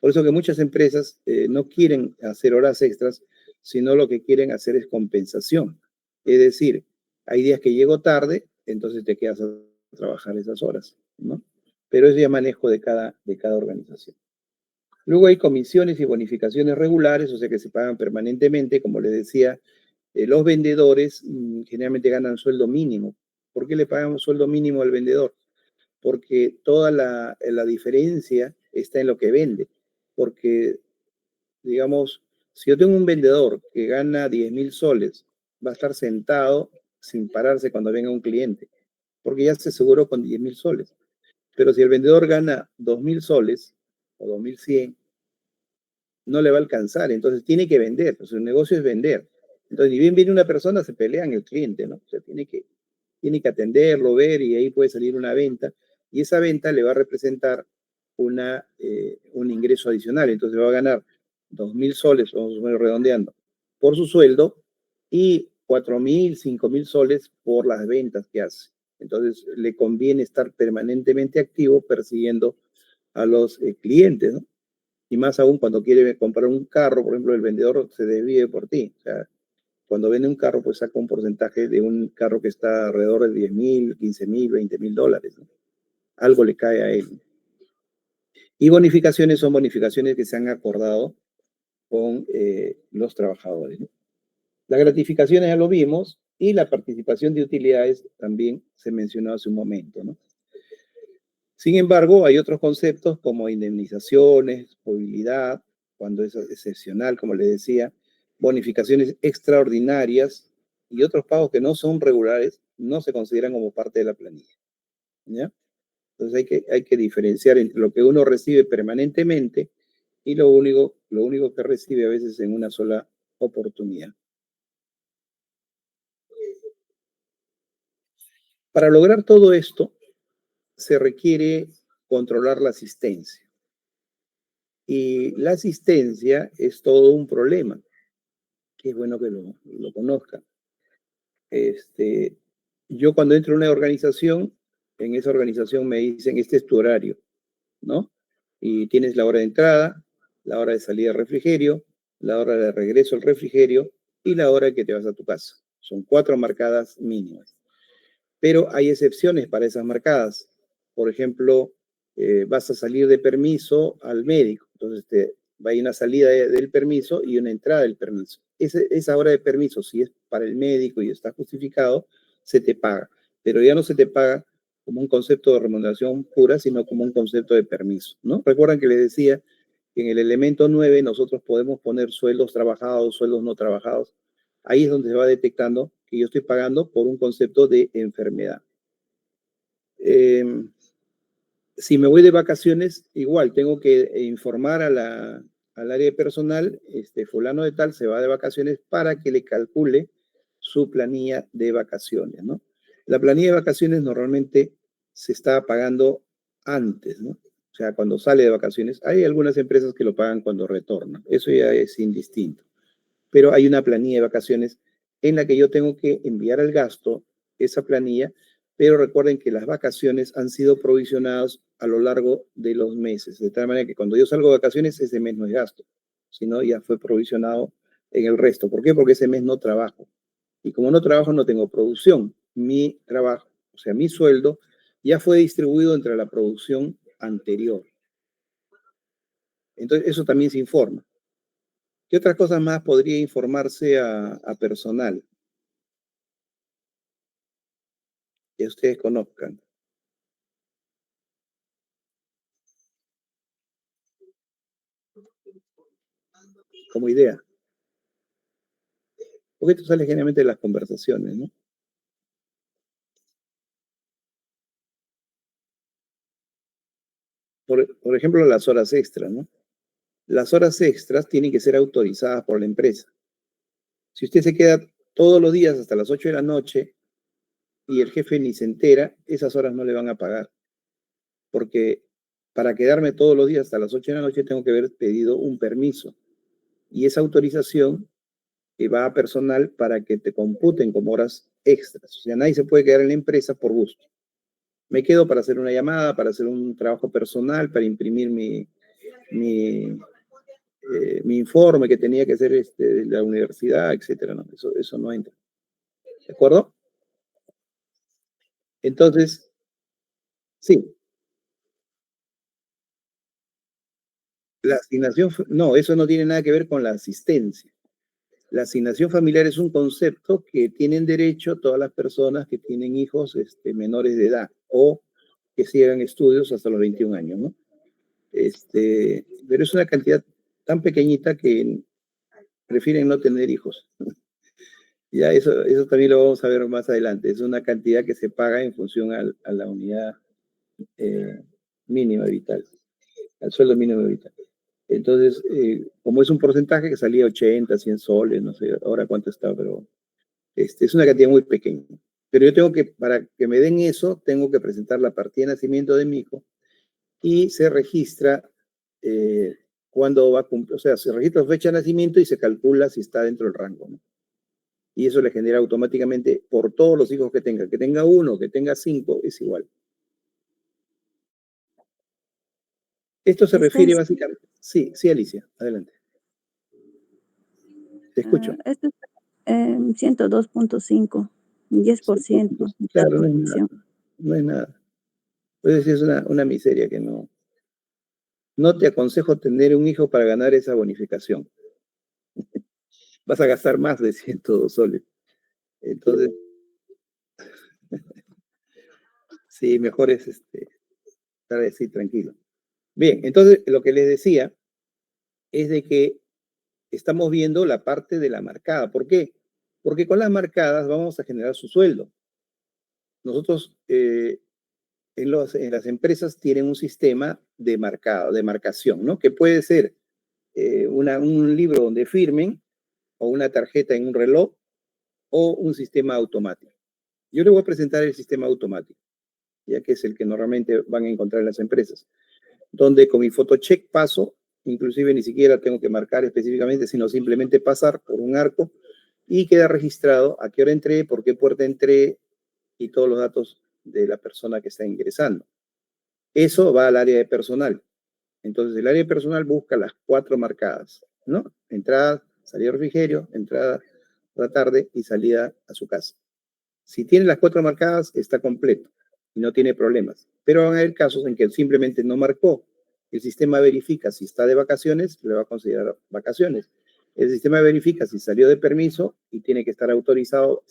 Por eso que muchas empresas no quieren hacer horas extras, sino lo que quieren hacer es compensación. Es decir, hay días que llego tarde, entonces te quedas a trabajar esas horas, ¿no? Pero es ya manejo de cada organización. Luego hay comisiones y bonificaciones regulares, o sea que se pagan permanentemente, como les decía, los vendedores generalmente ganan sueldo mínimo. ¿Por qué le pagamos sueldo mínimo al vendedor? Porque toda la diferencia está en lo que vende. Porque, digamos, si yo tengo un vendedor que gana 10.000 soles, va a estar sentado sin pararse cuando venga un cliente, porque ya se aseguró con 10.000 soles. Pero si el vendedor gana 2.000 soles o 2.100, no le va a alcanzar, entonces tiene que vender, pues su negocio es vender. Entonces, ni bien viene una persona, se pelean el cliente, ¿no? O sea, tiene que atenderlo, ver, y ahí puede salir una venta, y esa venta le va a representar un ingreso adicional, entonces va a ganar 2.000 soles, vamos a redondeando, por su sueldo, y 4.000, 5.000 soles por las ventas que hace. Entonces, le conviene estar permanentemente activo persiguiendo a los clientes, ¿no? Y más aún cuando quiere comprar un carro, por ejemplo, el vendedor se desvíe por ti. O sea, cuando vende un carro, pues saca un porcentaje de un carro que está alrededor de 10.000, 15.000, 20.000 dólares, ¿no? Algo le cae a él. Y bonificaciones son bonificaciones que se han acordado con los trabajadores, ¿no? Las gratificaciones ya lo vimos, y la participación de utilidades también se mencionó hace un momento, ¿no? Sin embargo, hay otros conceptos como indemnizaciones, movilidad, cuando es excepcional, como les decía, bonificaciones extraordinarias y otros pagos que no son regulares, no se consideran como parte de la planilla, ¿ya? Entonces hay que diferenciar entre lo que uno recibe permanentemente y lo único que recibe a veces en una sola oportunidad. Para lograr todo esto, se requiere controlar la asistencia. Y la asistencia es todo un problema, que es bueno que lo conozcan. Yo cuando entro a una organización, en esa organización me dicen, este es tu horario, ¿no? Y tienes la hora de entrada, la hora de salida del refrigerio, la hora de regreso al refrigerio y la hora que te vas a tu casa. Son 4 marcadas mínimas. Pero hay excepciones para esas marcadas. Por ejemplo, vas a salir de permiso al médico. Entonces va a ir una salida del permiso y una entrada del permiso. Esa hora de permiso, si es para el médico y está justificado, se te paga. Pero ya no se te paga como un concepto de remuneración pura, sino como un concepto de permiso, ¿no? Recuerdan que les decía que en el elemento 9 nosotros podemos poner sueldos trabajados, sueldos no trabajados. Ahí es donde se va detectando que yo estoy pagando por un concepto de enfermedad. Si me voy de vacaciones, igual tengo que informar al área de personal, fulano de tal se va de vacaciones para que le calcule su planilla de vacaciones, ¿no? La planilla de vacaciones normalmente se está pagando antes, ¿no? O sea, cuando sale de vacaciones. Hay algunas empresas que lo pagan cuando retornan. Eso ya es indistinto. Pero hay una planilla de vacaciones en la que yo tengo que enviar al gasto esa planilla, pero recuerden que las vacaciones han sido provisionadas a lo largo de los meses, de tal manera que cuando yo salgo de vacaciones, ese mes no es gasto, sino ya fue provisionado en el resto. ¿Por qué? Porque ese mes no trabajo. Y como no trabajo, no tengo producción. Mi trabajo, o sea, mi sueldo, ya fue distribuido entre la producción anterior. Entonces, eso también se informa. ¿Qué otras cosas más podría informarse a personal que ustedes conozcan? Como idea. Porque esto sale generalmente de las conversaciones, ¿no? Por ejemplo, las horas extras, ¿no? Las horas extras tienen que ser autorizadas por la empresa. Si usted se queda todos los días hasta las 8 de la noche y el jefe ni se entera, esas horas no le van a pagar. Porque para quedarme todos los días hasta las 8 de la noche tengo que haber pedido un permiso. Y esa autorización va a personal para que te computen como horas extras. O sea, nadie se puede quedar en la empresa por gusto. Me quedo para hacer una llamada, para hacer un trabajo personal, para imprimir mi informe que tenía que hacer de la universidad, etcétera. No, eso no entra. ¿De acuerdo? Entonces, sí. La asignación, no, eso no tiene nada que ver con la asistencia. La asignación familiar es un concepto que tienen derecho todas las personas que tienen hijos menores de edad o que sigan estudios hasta los 21 años, ¿no? Pero es una cantidad tan pequeñita que prefieren no tener hijos. Ya eso también lo vamos a ver más adelante. Es una cantidad que se paga en función a la unidad mínima vital, al sueldo mínimo vital. Entonces, como es un porcentaje que salía 80, 100 soles, no sé ahora cuánto está, pero es una cantidad muy pequeña. Pero yo tengo que, para que me den eso, tengo que presentar la partida de nacimiento de mi hijo y se registra cuándo va a cumplir, o sea, se registra fecha de nacimiento y se calcula si está dentro del rango, ¿no? Y eso le genera automáticamente por todos los hijos que tenga uno, que tenga 5, es igual. Esto se refiere básicamente... Sí, Alicia, adelante. Te escucho. Esto es 102.5, 10%. Claro, no es nada. No es nada. Pues es una miseria que no... No te aconsejo tener un hijo para ganar esa bonificación. Vas a gastar más de 102 soles. Entonces, sí, mejor es estar así tranquilo. Bien, entonces lo que les decía es de que estamos viendo la parte de la marcada. ¿Por qué? Porque con las marcadas vamos a generar su sueldo. Nosotros en las empresas tienen un sistema de marcado, de marcación, ¿no? Que puede ser un libro donde firmen, o una tarjeta en un reloj, o un sistema automático. Yo les voy a presentar el sistema automático, ya que es el que normalmente van a encontrar en las empresas, donde con mi photocheck paso, inclusive ni siquiera tengo que marcar específicamente, sino simplemente pasar por un arco y queda registrado a qué hora entré, por qué puerta entré y todos los datos de la persona que está ingresando. Eso va al área de personal. Entonces, el área de personal busca las 4 marcadas, ¿no? Entrada, salida de refrigerio, entrada por la tarde y salida a su casa. Si tiene las 4 marcadas, está completo y no tiene problemas. Pero van a haber casos en que simplemente no marcó. El sistema verifica si está de vacaciones, le va a considerar vacaciones. El sistema verifica si salió de permiso y tiene que estar autorizado.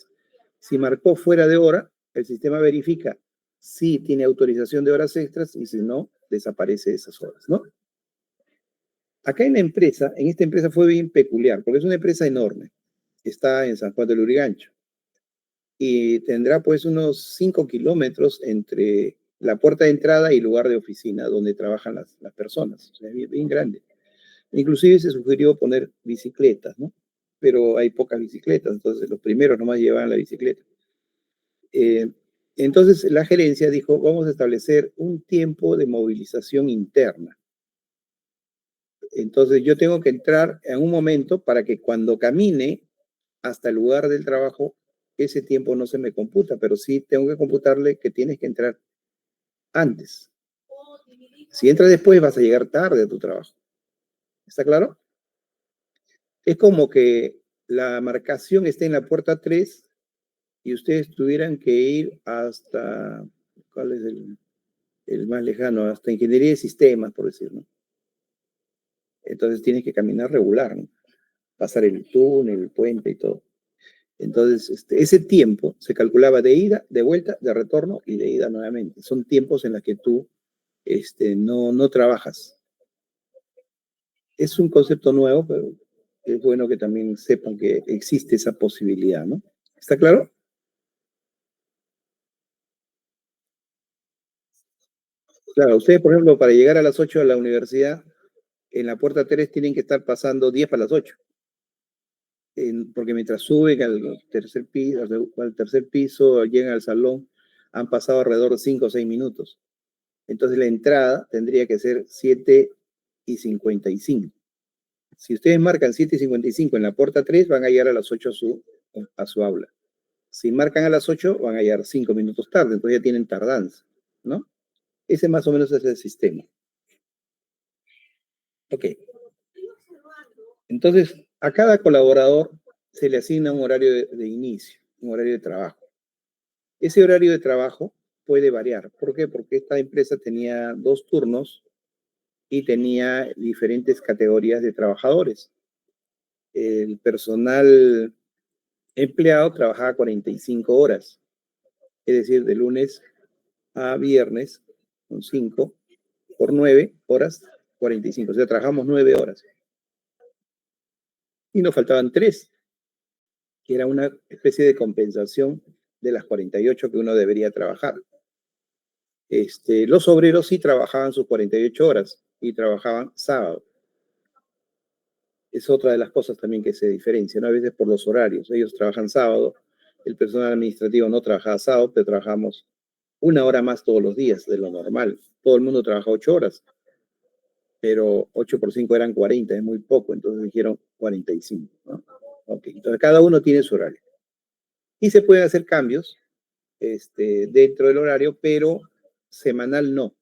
Si marcó fuera de hora, el sistema verifica si tiene autorización de horas extras y si no, desaparece esas horas, ¿no? Acá en esta empresa fue bien peculiar, porque es una empresa enorme. Está en San Juan del Lurigancho. Y tendrá pues unos 5 kilómetros entre la puerta de entrada y el lugar de oficina donde trabajan las personas. O sea, bien grande. Inclusive se sugirió poner bicicletas, ¿no? Pero hay pocas bicicletas, entonces los primeros nomás llevaban la bicicleta. Entonces la gerencia dijo, vamos a establecer un tiempo de movilización interna. Entonces yo tengo que entrar en un momento para que cuando camine hasta el lugar del trabajo, ese tiempo no se me computa, pero sí tengo que computarle que tienes que entrar antes. Si entras después vas a llegar tarde a tu trabajo. ¿Está claro? Es como que la marcación esté en la puerta 3 y ustedes tuvieran que ir hasta, ¿cuál es el más lejano? Hasta ingeniería de sistemas, por decirlo. Entonces tienes que caminar regular, ¿no? pasar el túnel, el puente y todo. Entonces, ese tiempo se calculaba de ida, de vuelta, de retorno y de ida nuevamente. Son tiempos en los que tú no trabajas. Es un concepto nuevo, pero es bueno que también sepan que existe esa posibilidad, ¿no? ¿Está claro? Claro, ustedes, por ejemplo, para llegar a las 8 a la universidad, en la puerta 3 tienen que estar pasando 10 para las 8. Porque mientras suben al tercer piso, llegan al salón, han pasado alrededor de 5 o 6 minutos. Entonces la entrada tendría que ser 7:55. Si ustedes marcan 7:55 en la puerta 3, van a llegar a las 8 a su aula. Si marcan a las 8, van a llegar 5 minutos tarde, entonces ya tienen tardanza, ¿no? Ese más o menos es el sistema. Ok. Entonces, a cada colaborador se le asigna un horario de inicio, un horario de trabajo. Ese horario de trabajo puede variar. ¿Por qué? Porque esta empresa tenía 2 turnos y tenía diferentes categorías de trabajadores. El personal empleado trabajaba 45 horas, es decir, de lunes a viernes, con 5 por 9 horas, 45. O sea, trabajamos 9 horas. Y nos faltaban 3, que era una especie de compensación de las 48 que uno debería trabajar. Los obreros sí trabajaban sus 48 horas y trabajaban sábado. Es otra de las cosas también que se diferencia, ¿no? A veces por los horarios. Ellos trabajan sábado, el personal administrativo no trabajaba sábado, pero trabajamos 1 hora más todos los días de lo normal. Todo el mundo trabaja 8 horas, pero 8 por 5 eran 40, es muy poco, entonces dijeron 45, ¿no? Ok, entonces cada uno tiene su horario. Y se pueden hacer cambios dentro del horario, pero semanal no.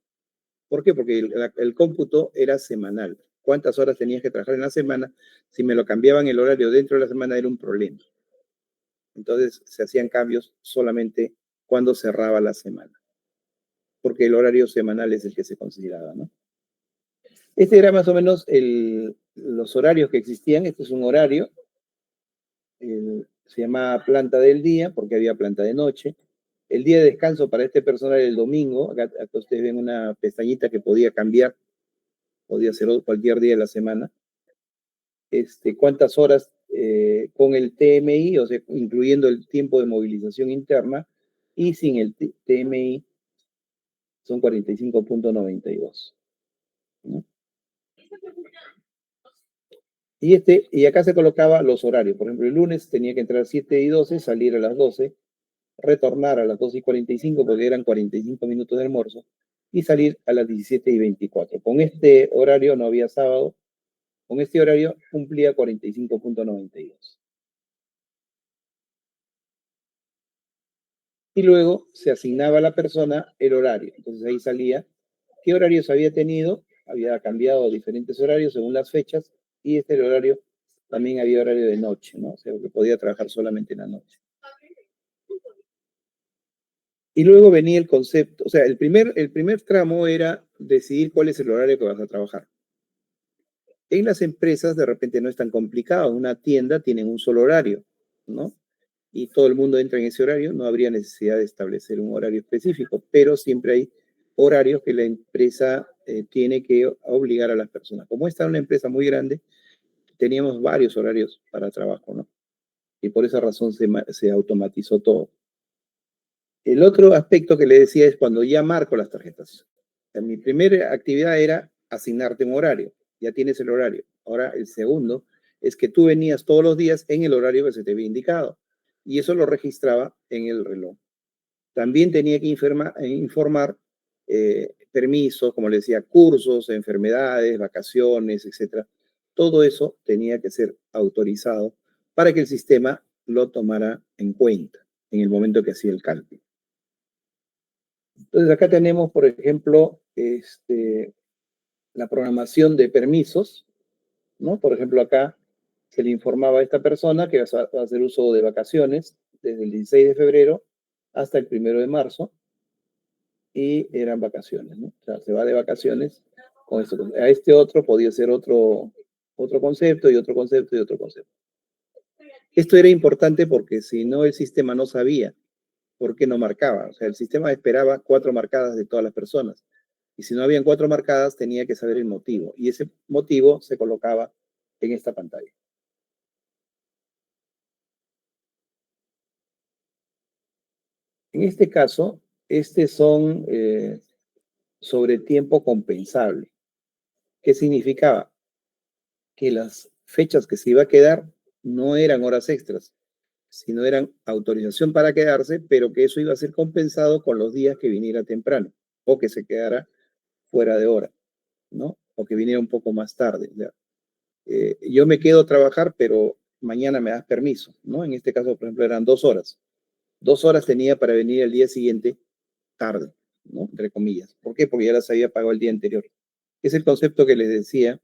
¿Por qué? Porque el cómputo era semanal. ¿Cuántas horas tenías que trabajar en la semana? Si me lo cambiaban el horario dentro de la semana era un problema. Entonces se hacían cambios solamente cuando cerraba la semana, porque el horario semanal es el que se consideraba, ¿no? Este era más o menos los horarios que existían. Este es un horario, se llamaba planta del día, porque había planta de noche. El día de descanso para este personal era el domingo. Acá ustedes ven una pestañita que podía cambiar, podía ser cualquier día de la semana. Cuántas horas con el TMI, o sea, incluyendo el tiempo de movilización interna, y sin el TMI son 45.92, ¿no? Y acá se colocaba los horarios. Por ejemplo, el lunes tenía que entrar 7:12, salir a las 12, retornar a las 12:45 porque eran 45 minutos de almuerzo, y salir a las 17:24. Con este horario no había sábado. Con este horario cumplía 45.92. Y luego se asignaba a la persona el horario. Entonces ahí salía qué horarios había tenido, había cambiado diferentes horarios según las fechas, y el horario también había horario de noche, ¿no? O sea, que podía trabajar solamente en la noche. Y luego venía el concepto, o sea, el primer tramo era decidir cuál es el horario que vas a trabajar. En las empresas de repente no es tan complicado, en una tienda tienen un solo horario, ¿no? Y todo el mundo entra en ese horario, no habría necesidad de establecer un horario específico, pero siempre hay horarios que la empresa tiene que obligar a las personas. Como esta es una empresa muy grande, teníamos varios horarios para trabajo, ¿no? Y por esa razón se automatizó todo. El otro aspecto que le decía es cuando ya marco las tarjetas. O sea, mi primera actividad era asignarte un horario. Ya tienes el horario. Ahora el segundo es que tú venías todos los días en el horario que se te había indicado. Y eso lo registraba en el reloj. También tenía que informar permisos, como le decía, cursos, enfermedades, vacaciones, etc. Todo eso tenía que ser autorizado para que el sistema lo tomara en cuenta en el momento que hacía el cálculo. Entonces acá tenemos, por ejemplo, la programación de permisos, ¿no? Por ejemplo, acá se le informaba a esta persona que va a hacer uso de vacaciones desde el 16 de febrero hasta el 1 de marzo, y eran vacaciones, ¿no? O sea, se va de vacaciones con esto. A este otro podía ser otro otro concepto y otro concepto y otro concepto. Esto era importante porque si no, el sistema no sabía por qué no marcaba. O sea, el sistema esperaba 4 marcadas de todas las personas. Y si no habían 4 marcadas, tenía que saber el motivo. Y ese motivo se colocaba en esta pantalla. En este caso, son sobre tiempo compensable. ¿Qué significaba? Que las fechas que se iba a quedar no eran horas extras, sino eran autorización para quedarse, pero que eso iba a ser compensado con los días que viniera temprano o que se quedara fuera de hora, ¿no? O que viniera un poco más tarde. Yo me quedo a trabajar, pero mañana me das permiso, ¿no? En este caso, por ejemplo, eran 2 horas. 2 horas tenía para venir el día siguiente tarde, ¿no? Entre comillas. ¿Por qué? Porque ya las había pagado el día anterior. Es el concepto que les decía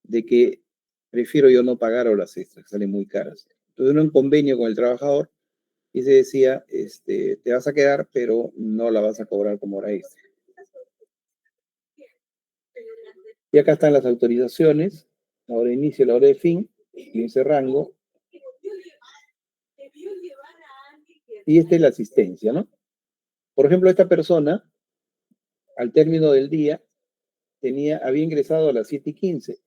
de que prefiero yo no pagar horas extras, que salen muy caras. Entonces, uno en convenio con el trabajador y se decía, te vas a quedar, pero no la vas a cobrar como hora extra. Y acá están las autorizaciones, la hora de inicio, la hora de fin, y ese rango. Y esta es la asistencia, ¿no? Por ejemplo, esta persona, al término del día, había ingresado a las 7:15.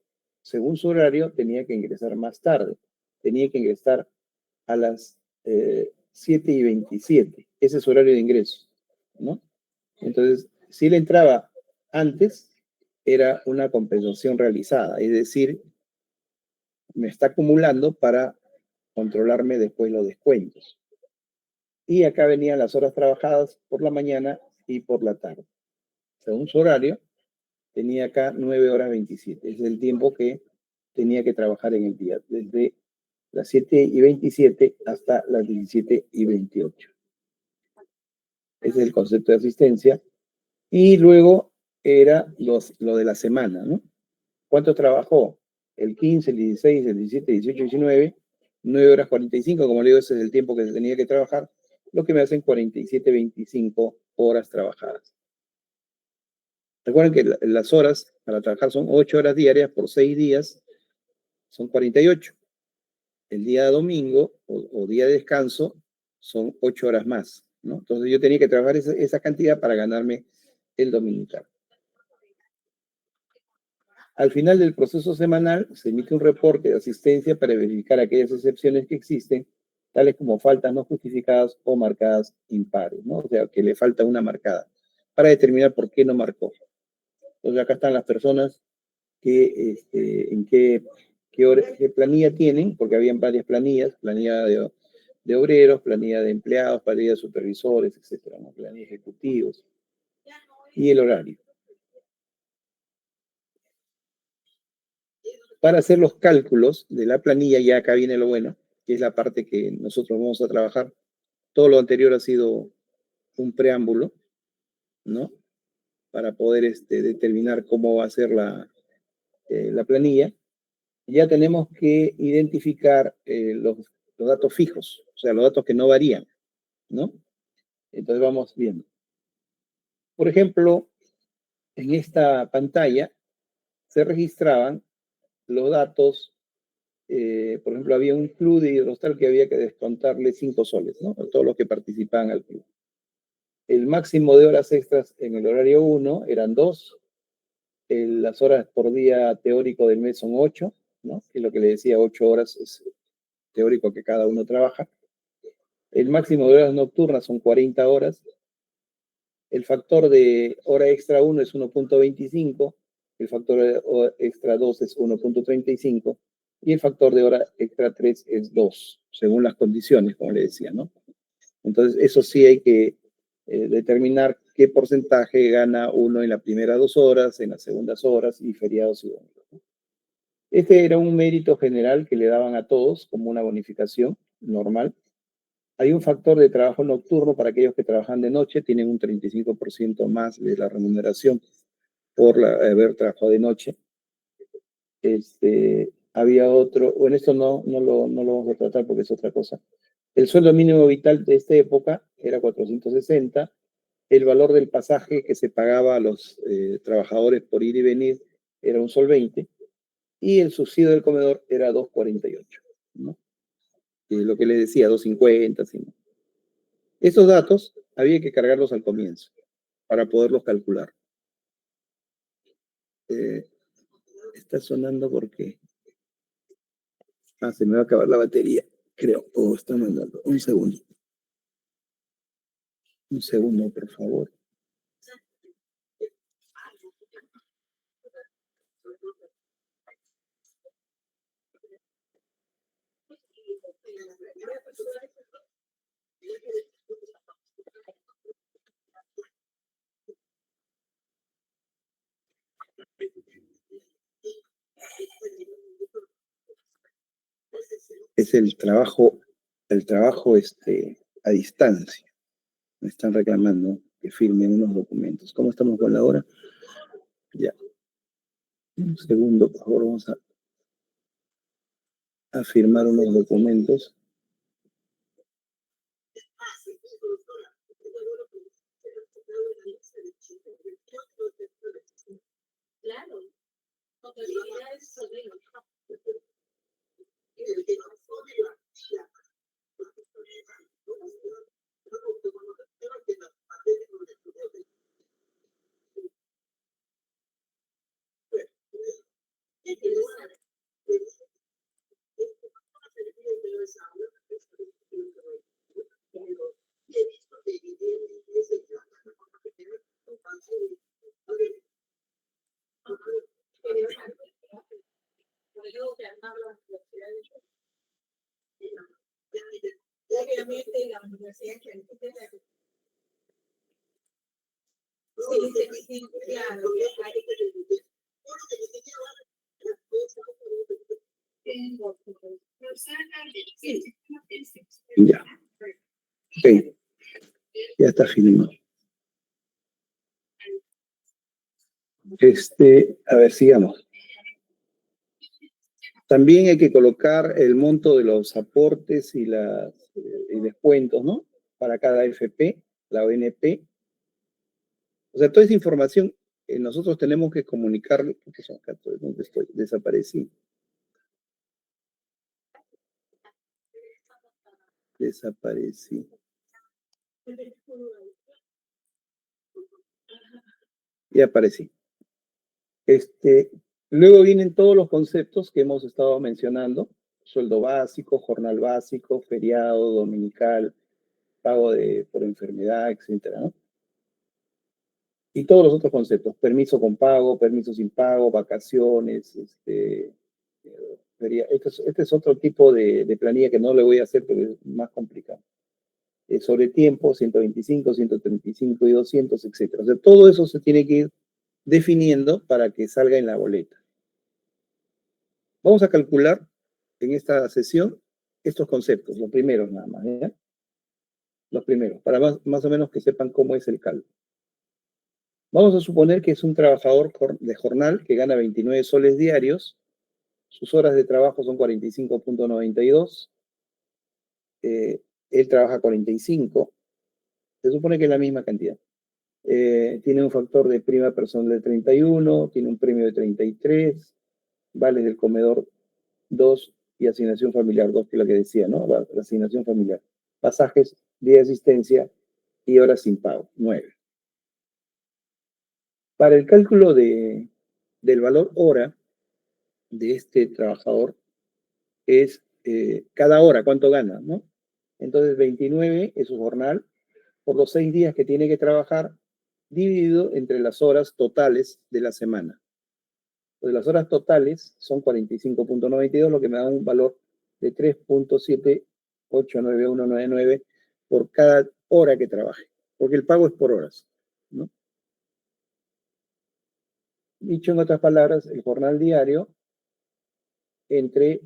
Según su horario, tenía que ingresar más tarde. Tenía que ingresar a las 7:27. Ese es su horario de ingreso, ¿no? Entonces, si él entraba antes, era una compensación realizada. Es decir, me está acumulando para controlarme después los descuentos. Y acá venían las horas trabajadas por la mañana y por la tarde. Según su horario, tenía acá 9 horas 27. Es el tiempo que tenía que trabajar en el día, desde las 7:27 hasta las 17:28. Ese es el concepto de asistencia. Y luego era lo de la semana, ¿no? ¿Cuánto trabajó? El 15, el 16, el 17, el 18, el 19, 9 horas 45, como le digo, ese es el tiempo que se tenía que trabajar, lo que me hacen 47:25 horas trabajadas. Recuerden que las horas para trabajar son 8 horas diarias por 6 días, son 48. El día domingo o día de descanso son 8 horas más, ¿no? Entonces yo tenía que trabajar esa cantidad para ganarme el dominical. Al final del proceso semanal se emite un reporte de asistencia para verificar aquellas excepciones que existen, tales como faltas no justificadas o marcadas impares, ¿no? O sea, que le falta una marcada, para determinar por qué no marcó. Entonces acá están las personas que, en qué planilla tienen, porque habían varias planillas, planilla de obreros, planilla de empleados, planilla de supervisores, etcétera, ¿no? Planilla de ejecutivos. Y el horario. Para hacer los cálculos de la planilla, ya acá viene lo bueno, que es la parte que nosotros vamos a trabajar. Todo lo anterior ha sido un preámbulo, ¿no? Para poder determinar cómo va a ser la planilla. Ya tenemos que identificar los datos fijos, o sea, los datos que no varían, ¿no? Entonces vamos viendo. Por ejemplo, en esta pantalla se registraban los datos. Por ejemplo, había un club de Hidrostal que había que descontarle 5 soles, ¿no? A todos los que participaban al club. El máximo de horas extras en el horario 1 eran 2. Las horas por día teórico del mes son 8, ¿no? Que es lo que le decía, 8 horas es teórico que cada uno trabaja. El máximo de horas nocturnas son 40 horas. El factor de hora extra 1 es 1.25. El factor de hora extra 2 es 1.35. Y el factor de hora extra 3 es 2, según las condiciones, como le decía, ¿no? Entonces, eso sí hay que determinar qué porcentaje gana uno en las primeras 2 horas, en las segundas horas y feriados y domingos. Este era un mérito general que le daban a todos como una bonificación normal. Hay un factor de trabajo nocturno para aquellos que trabajan de noche, tienen un 35% más de la remuneración por haber trabajado de noche. Había otro, bueno, esto no lo vamos a tratar porque es otra cosa. El sueldo mínimo vital de esta época era 460. El valor del pasaje que se pagaba a los trabajadores por ir y venir era 1,20 sol. y el subsidio del comedor era 2.48, ¿no? Y lo que le decía, 2.50, ¿sí? Esos datos había que cargarlos al comienzo para poderlos calcular. Está sonando porque... Ah, se me va a acabar la batería, creo. Oh, está mandando. Un segundo. Un segundo, por favor. Es el trabajo a distancia. Me están reclamando que firme unos documentos. ¿Cómo estamos con la hora? Ya. Un segundo, por favor, vamos a firmar unos documentos. Claro. Autoridades sobre obviamente la universidad que sí, claro. Ya. Ok. Ya está firmado. A ver, sigamos. También hay que colocar el monto de los aportes y descuentos, ¿no? Para cada FP, la ONP. O sea, toda esa información nosotros tenemos que comunicarle. ¿Qué son acá? ¿Dónde estoy? Desaparecí. Y aparecí. Luego vienen todos los conceptos que hemos estado mencionando: sueldo básico, jornal básico, feriado, dominical, pago por enfermedad, etcétera, ¿no? Y todos los otros conceptos: permiso con pago, permiso sin pago, vacaciones, este es otro tipo de planilla que no le voy a hacer, pero es más complicado. Sobre tiempo, 125, 135 y 200, etcétera. O sea, todo eso se tiene que ir definiendo para que salga en la boleta. Vamos a calcular en esta sesión estos conceptos, los primeros nada más, ¿ya? Los primeros, para más o menos que sepan cómo es el cálculo. Vamos a suponer que es un trabajador de jornal que gana 29 soles diarios, sus horas de trabajo son 45.92, él trabaja 45, se supone que es la misma cantidad. Tiene un factor de prima personal de 31, tiene un premio de 33, vales del comedor 2 y asignación familiar 2, que es la que decía, ¿no? La asignación familiar. Pasajes, día de asistencia y horas sin pago, 9. Para el cálculo del valor hora de este trabajador es cada hora, cuánto gana, ¿no? Entonces 29 es su jornal por los 6 días que tiene que trabajar, dividido entre las horas totales de la semana. Entonces las horas totales son 45.92, lo que me da un valor de 3.789199 por cada hora que trabaje, porque el pago es por horas, ¿no? Dicho en otras palabras, el jornal diario entre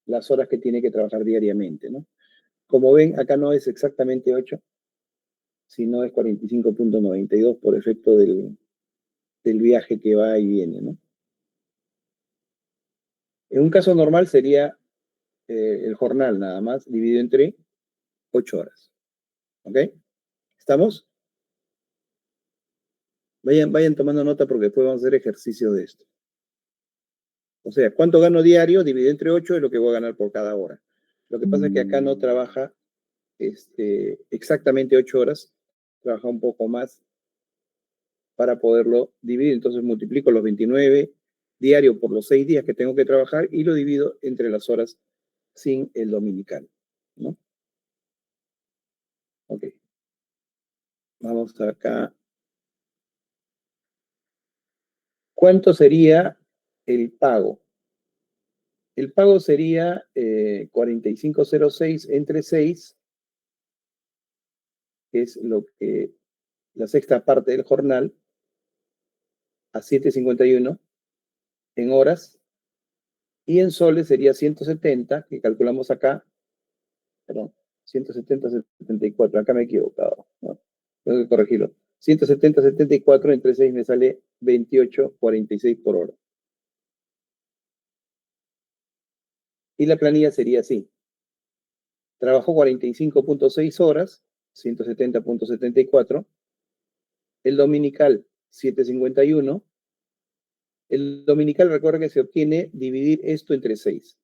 las horas que tiene que trabajar diariamente, ¿no? Como ven, acá no es exactamente 8, sino es 45.92 por efecto del viaje que va y viene, ¿no? En un caso normal sería el jornal nada más, dividido entre 8 horas. ¿Ok? ¿Estamos? Vayan tomando nota porque después vamos a hacer ejercicio de esto. O sea, ¿cuánto gano diario? Dividido entre 8 es lo que voy a ganar por cada hora. Lo que pasa es que acá no trabaja exactamente 8 horas, trabaja un poco más para poderlo dividir. Entonces multiplico los 29 diarios por los 6 días que tengo que trabajar y lo divido entre las horas sin el dominical, ¿no? Ok. Vamos acá. ¿Cuánto sería el pago? El pago sería 4506 entre 6, que es lo que la sexta parte del jornal, a 7.51 en horas, y en soles sería 170, que calculamos acá, perdón, 170, 74, acá me he equivocado, ¿no? Tengo que corregirlo. 170, 74 entre 6 me sale 28.46 por hora. Y la planilla sería así. Trabajo 45.6 horas, 170.74. El dominical, 7.51. El dominical, recuerda que se obtiene dividir esto entre 6.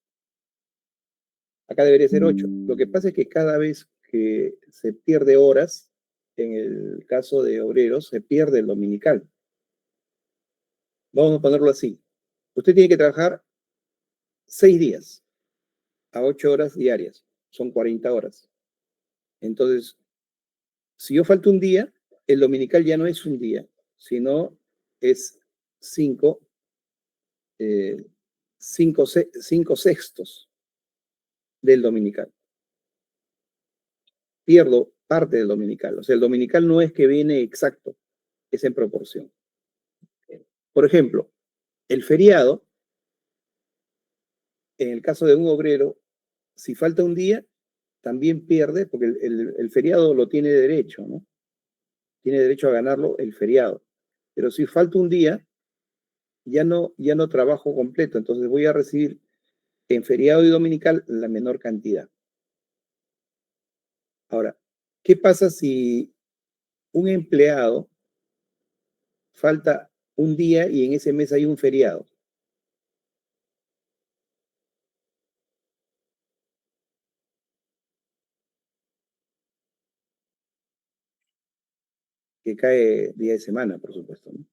Acá debería ser 8. Lo que pasa es que cada vez que se pierde horas, en el caso de obreros, se pierde el dominical. Vamos a ponerlo así. Usted tiene que trabajar 6 días a 8 horas diarias. Son 40 horas. Entonces, si yo falto un día, el dominical ya no es un día, sino es 5 sextos del dominical. Pierdo parte del dominical. O sea, el dominical no es que viene exacto, es en proporción. Por ejemplo, el feriado, en el caso de un obrero, si falta un día, también pierde, porque el feriado lo tiene derecho, ¿no? Tiene derecho a ganarlo el feriado. Pero si falta un día, ya no trabajo completo, entonces voy a recibir en feriado y dominical la menor cantidad. Ahora, ¿qué pasa si un empleado falta un día y en ese mes hay un feriado? Que cae día de semana, por supuesto, ¿no?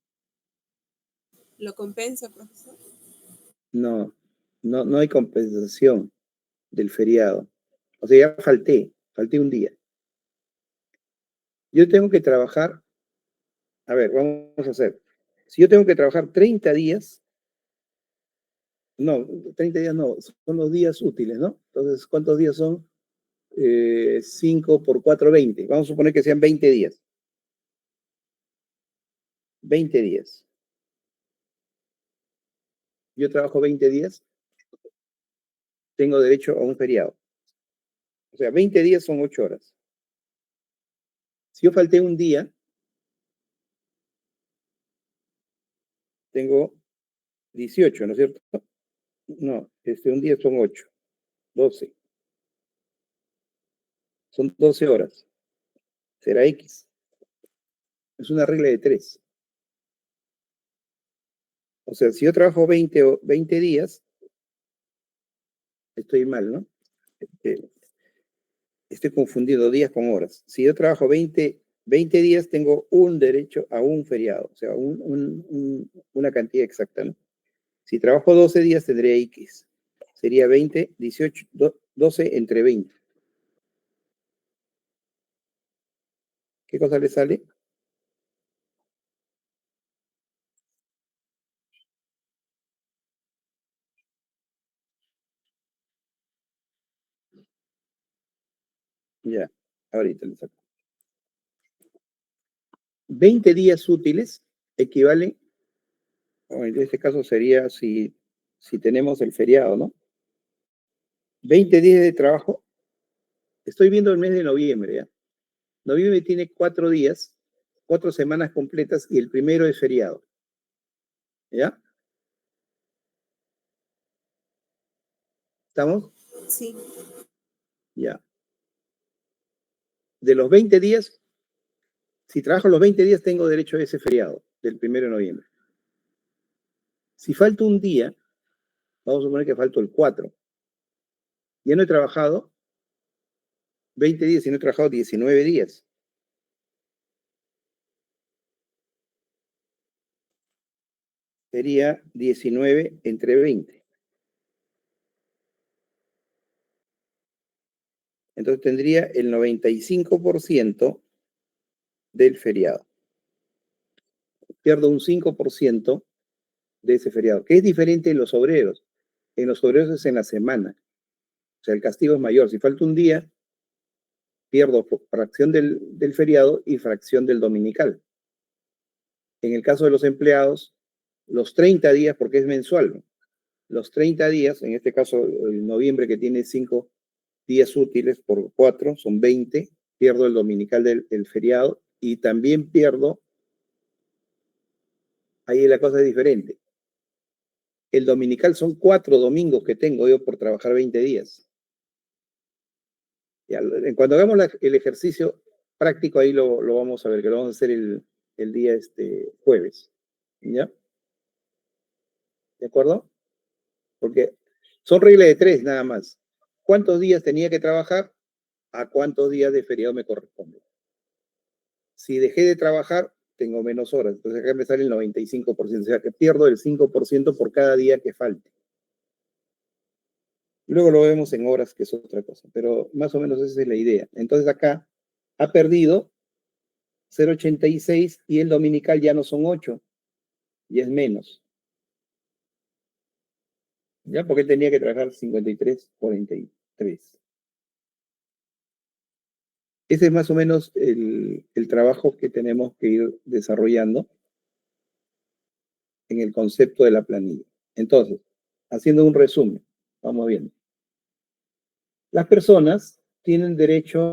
¿Lo compensa, profesor? No hay compensación del feriado. O sea, ya falté un día. Yo tengo que trabajar, a ver, vamos a hacer. Si yo tengo que trabajar 30 días, no, 30 días no, son los días útiles, ¿no? Entonces, ¿cuántos días son? 5 por 4, 20. Vamos a suponer que sean 20 días. 20 días. Yo trabajo 20 días, tengo derecho a un feriado. O sea, 20 días son 8 horas. Si yo falté un día, tengo 18, ¿no es cierto? No, un día son 8, 12. Son 12 horas. Será X. Es una regla de 3. O sea, si yo trabajo 20 días, estoy mal, ¿no? Estoy confundiendo días con horas. Si yo trabajo 20 días, tengo un derecho a un feriado, o sea, una cantidad exacta, ¿no? Si trabajo 12 días, tendría X. Sería 20, 18, 12 entre 20. ¿Qué cosa le sale? Ya, ahorita le saco. 20 días útiles equivalen, o en este caso sería si tenemos el feriado, ¿no? 20 días de trabajo. Estoy viendo el mes de noviembre, ¿ya? Noviembre tiene 4 días, 4 semanas completas y el primero es feriado. ¿Ya? ¿Estamos? Sí. Ya. De los 20 días, si trabajo los 20 días, tengo derecho a ese feriado del 1 de noviembre. Si falta un día, Vamos a suponer que falto el 4. Ya no he trabajado 20 días, sino he trabajado 19 días. Sería 19 entre 20. Entonces tendría el 95% del feriado. Pierdo un 5% de ese feriado, que es diferente en los obreros. En los obreros es en la semana. O sea, el castigo es mayor. Si falta un día, pierdo fracción del feriado y fracción del dominical. En el caso de los empleados, los 30 días, porque es mensual, ¿no? Los 30 días, en este caso el noviembre que tiene 5 días útiles por 4, son 20, pierdo el dominical del feriado y también pierdo, ahí la cosa es diferente. El dominical son 4 domingos que tengo yo por trabajar 20 días. Ya, cuando hagamos el ejercicio práctico, ahí lo vamos a ver, que lo vamos a hacer el día jueves. ¿Ya? ¿De acuerdo? Porque son reglas de 3 nada más. ¿Cuántos días tenía que trabajar? ¿A cuántos días de feriado me corresponde? Si dejé de trabajar, tengo menos horas. Entonces acá me sale el 95%. O sea que pierdo el 5% por cada día que falte. Luego lo vemos en horas, que es otra cosa. Pero más o menos esa es la idea. Entonces acá ha perdido 0,86 y el dominical ya no son 8. Y es menos. ¿Ya? Porque él tenía que trabajar 53,43. Ese es más o menos el trabajo que tenemos que ir desarrollando en el concepto de la planilla. Entonces, haciendo un resumen, vamos viendo. Las personas tienen derecho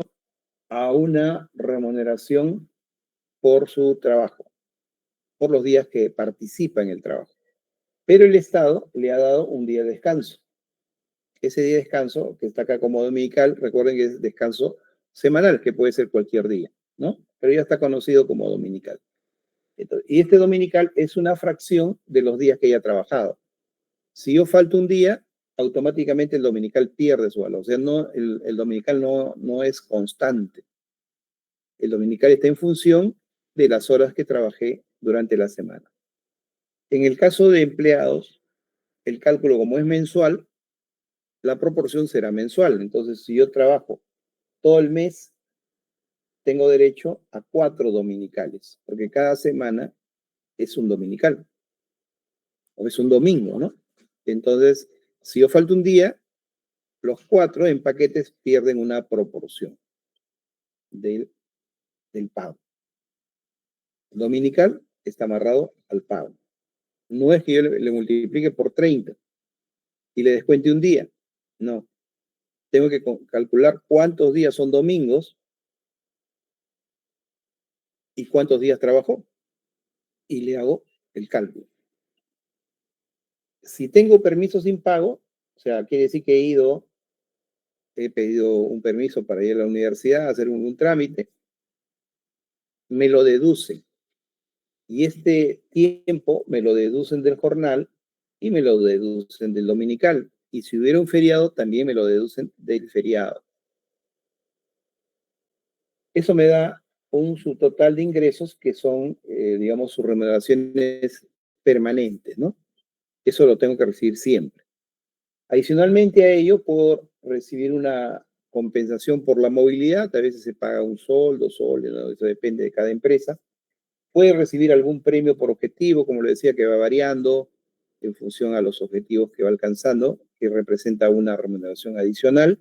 a una remuneración por su trabajo, por los días que participa en el trabajo. Pero el Estado le ha dado un día de descanso. Ese día de descanso, que está acá como dominical, recuerden que es descanso semanal, que puede ser cualquier día, ¿no? Pero ya está conocido como dominical. Entonces, y este dominical es una fracción de los días que haya trabajado. Si yo falto un día, automáticamente el dominical pierde su valor. O sea, no, el dominical no es constante. El dominical está en función de las horas que trabajé durante la semana. En el caso de empleados, el cálculo como es mensual, la proporción será mensual. Entonces, si yo trabajo todo el mes, tengo derecho a 4 dominicales, porque cada semana es un dominical, o es un domingo, ¿no? Entonces, si yo falto un día, los 4 en paquetes pierden una proporción del pago. El dominical está amarrado al pago. No es que yo le multiplique por 30 y le descuente un día. No. Tengo que calcular cuántos días son domingos y cuántos días trabajó. Y le hago el cálculo. Si tengo permiso sin pago, o sea, quiere decir que he pedido un permiso para ir a la universidad a hacer un trámite, me lo deducen. Y este tiempo me lo deducen del jornal y me lo deducen del dominical. Y si hubiera un feriado, también me lo deducen del feriado. Eso me da un subtotal de ingresos que son, digamos, sus remuneraciones permanentes, ¿no? Eso lo tengo que recibir siempre. Adicionalmente a ello, puedo recibir una compensación por la movilidad. A veces se paga un sol, 2 soles, ¿no? Eso depende de cada empresa. Puede recibir algún premio por objetivo, como le decía, que va variando en función a los objetivos que va alcanzando, que representa una remuneración adicional.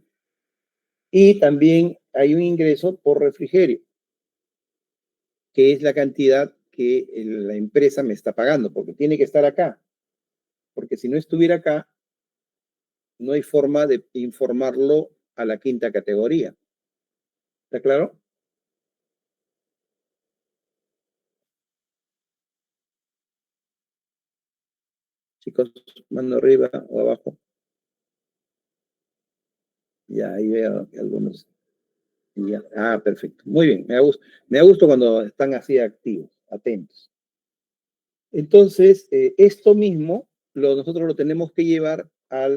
Y también hay un ingreso por refrigerio, que es la cantidad que la empresa me está pagando, porque tiene que estar acá. Porque si no estuviera acá, no hay forma de informarlo a la 5ª categoría. ¿Está claro? Chicos, mano arriba o abajo. Ya, ahí veo algunos. Ya. Ah, perfecto. Muy bien. Me da gusto cuando están así activos, atentos. Entonces, esto mismo nosotros lo tenemos que llevar a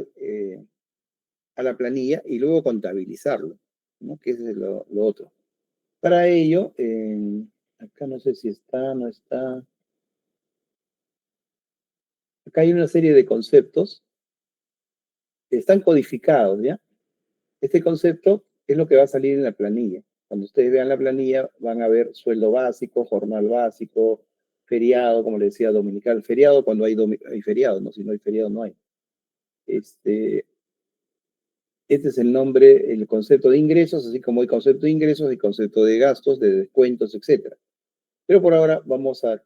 la planilla y luego contabilizarlo, ¿no? Que es lo otro. Para ello, acá no sé si está, no está. Acá hay una serie de conceptos que están codificados, ¿ya? Este concepto es lo que va a salir en la planilla. Cuando ustedes vean la planilla, van a ver sueldo básico, jornal básico, feriado, como les decía, dominical. Feriado cuando hay feriado, ¿no? Si no hay feriado, no hay. Este es el nombre, el concepto de ingresos, así como hay concepto de ingresos, hay concepto de gastos, de descuentos, etc. Pero por ahora vamos a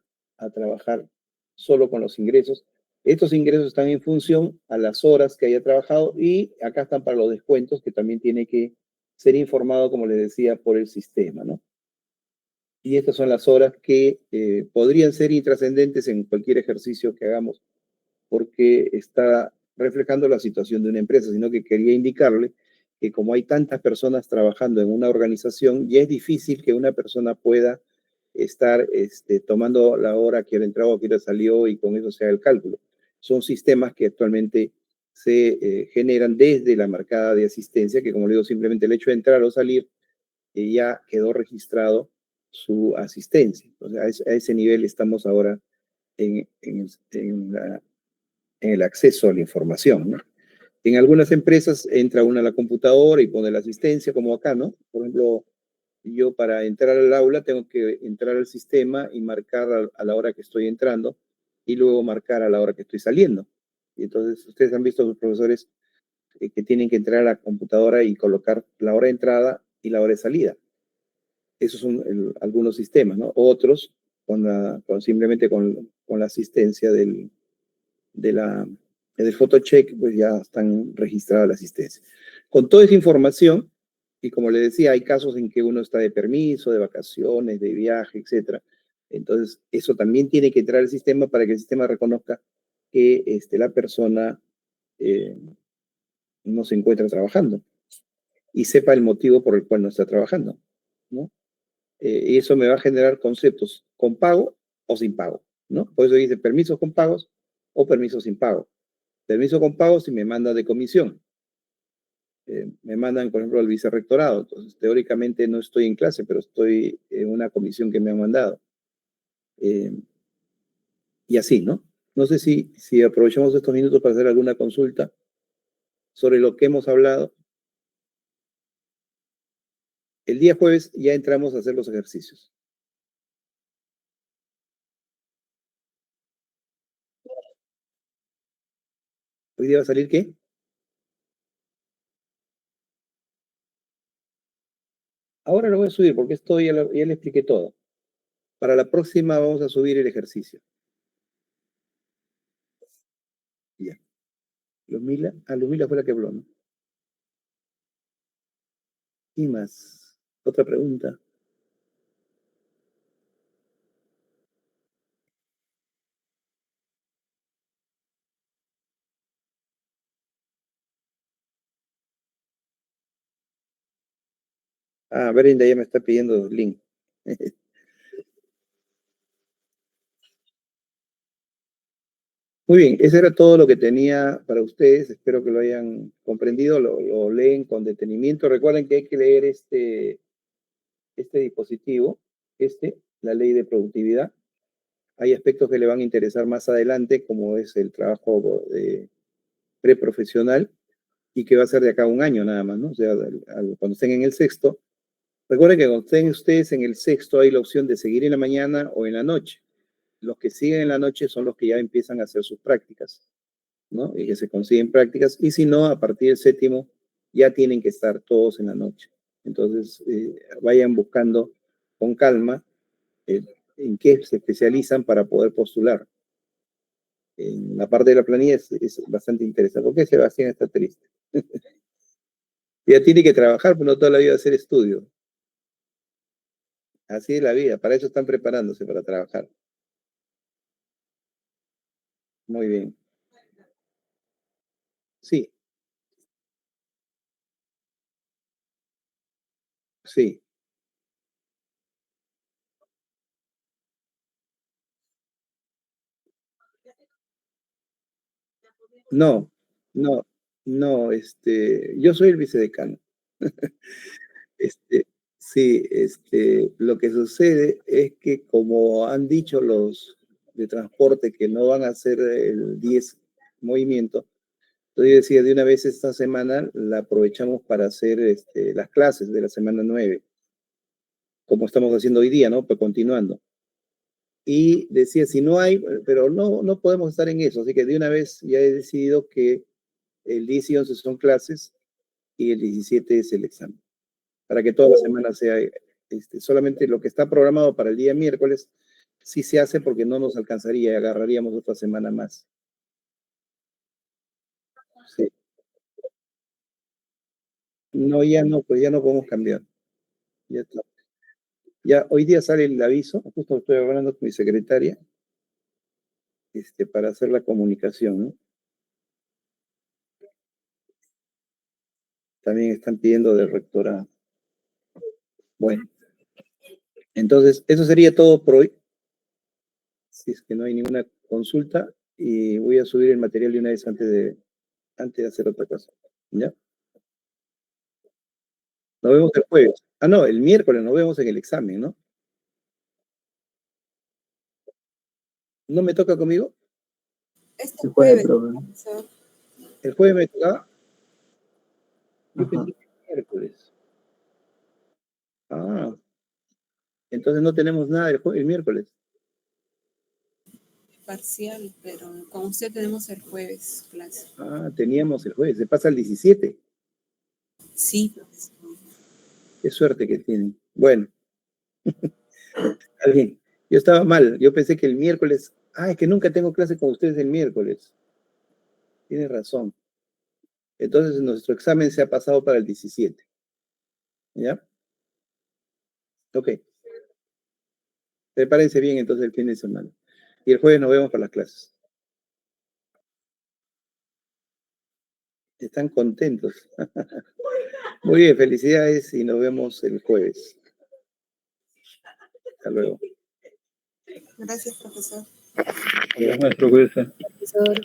trabajar solo con los ingresos. Estos ingresos están en función a las horas que haya trabajado y acá están para los descuentos que también tiene que ser informado, como les decía, por el sistema, ¿no? Y estas son las horas que podrían ser intrascendentes en cualquier ejercicio que hagamos porque está reflejando la situación de una empresa, sino que quería indicarle que como hay tantas personas trabajando en una organización, ya es difícil que una persona pueda estar tomando la hora que ha entrado o que salió y con eso se haga el cálculo. Son sistemas que actualmente se generan desde la marcada de asistencia, que como le digo, simplemente el hecho de entrar o salir ya quedó registrado su asistencia. Entonces, a ese nivel estamos ahora en el acceso a la información, ¿no? En algunas empresas entra uno a la computadora y pone la asistencia, como acá, ¿no? Por ejemplo, yo para entrar al aula tengo que entrar al sistema y marcar a la hora que estoy entrando y luego marcar a la hora que estoy saliendo. Y entonces ustedes han visto a sus profesores que tienen que entrar a la computadora y colocar la hora de entrada y la hora de salida. Esos son algunos sistemas, ¿no? Otros, simplemente con la asistencia del photocheck, pues ya están registradas la asistencia. Con toda esa información, y como le decía, hay casos en que uno está de permiso, de vacaciones, de viaje, etcétera. Entonces, eso también tiene que entrar al sistema para que el sistema reconozca que la persona no se encuentra trabajando y sepa el motivo por el cual no está trabajando, ¿no? Y eso me va a generar conceptos con pago o sin pago, ¿no? Por eso dice permisos con pagos o permisos sin pago. Permiso con pago si me manda de comisión. Me mandan, por ejemplo, al vicerrectorado. Entonces, teóricamente no estoy en clase, pero estoy en una comisión que me han mandado. Y así, ¿no? No sé si aprovechamos estos minutos para hacer alguna consulta sobre lo que hemos hablado. El día jueves ya entramos a hacer los ejercicios. ¿Hoy día va a salir qué? Ahora lo voy a subir porque esto ya le expliqué todo. Para la próxima vamos a subir el ejercicio. Ya. Lumila fue la que habló, ¿no? ¿Y más? ¿Otra pregunta? Ah, Brenda ya me está pidiendo link. Muy bien, eso era todo lo que tenía para ustedes. Espero que lo hayan comprendido, lo leen con detenimiento. Recuerden que hay que leer este dispositivo, la ley de productividad. Hay aspectos que le van a interesar más adelante, como es el trabajo preprofesional, y que va a ser de acá a un año nada más, ¿no? O sea, cuando estén en el sexto. Recuerden que cuando estén ustedes en el sexto hay la opción de seguir en la mañana o en la noche. Los que siguen en la noche son los que ya empiezan a hacer sus prácticas, ¿no? Y que se consiguen prácticas. Y si no, a partir del séptimo ya tienen que estar todos en la noche. Entonces, vayan buscando con calma en qué se especializan para poder postular. En la parte de la planilla es bastante interesante. ¿Por qué Sebastián está triste? Ya tiene que trabajar, pero no toda la vida hacer estudio. Así es la vida, para eso están preparándose, para trabajar. Muy bien. Sí, sí. No, No, no, yo soy el vicedecano. Sí, lo que sucede es que como han dicho los de transporte que no van a hacer el 10 movimiento, entonces yo decía, de una vez esta semana la aprovechamos para hacer las clases de la semana 9, como estamos haciendo hoy día, ¿no? Pues continuando. Y decía, si no hay, pero no podemos estar en eso, así que de una vez ya he decidido que el 10 y 11 son clases y el 17 es el examen, para que toda la semana sea, solamente lo que está programado para el día miércoles, sí se hace porque no nos alcanzaría, agarraríamos otra semana más. Sí. No, ya no, pues ya no podemos cambiar. Ya está. Ya hoy día sale el aviso, justo estoy hablando con mi secretaria, para hacer la comunicación, ¿no? También están pidiendo del rectorado. Bueno, entonces, eso sería todo por hoy. Si es que no hay ninguna consulta, y voy a subir el material de una vez antes de hacer otra cosa. ¿Ya? Nos vemos el jueves. Ah, no, el miércoles nos vemos en el examen, ¿no? ¿No me toca conmigo? Este Se puede, jueves, profe. profesor. ¿El jueves me toca? Yo Ajá. pensé que el miércoles. Ah, entonces no tenemos nada el miércoles. Parcial, pero con usted tenemos el jueves clase. Ah, teníamos el jueves. Se pasa al 17. Sí, profesor. Qué suerte que tienen. Bueno, está bien. Yo estaba mal. Yo pensé que el miércoles. Ah, es que nunca tengo clase con ustedes el miércoles. Tienes razón. Entonces nuestro examen se ha pasado para el 17. ¿Ya? Ok. Prepárense bien entonces el fin de semana. Y el jueves nos vemos para las clases. Están contentos. Muy bien, felicidades y nos vemos el jueves. Hasta luego. Gracias, profesor. Maestro, cuídese. Profesor.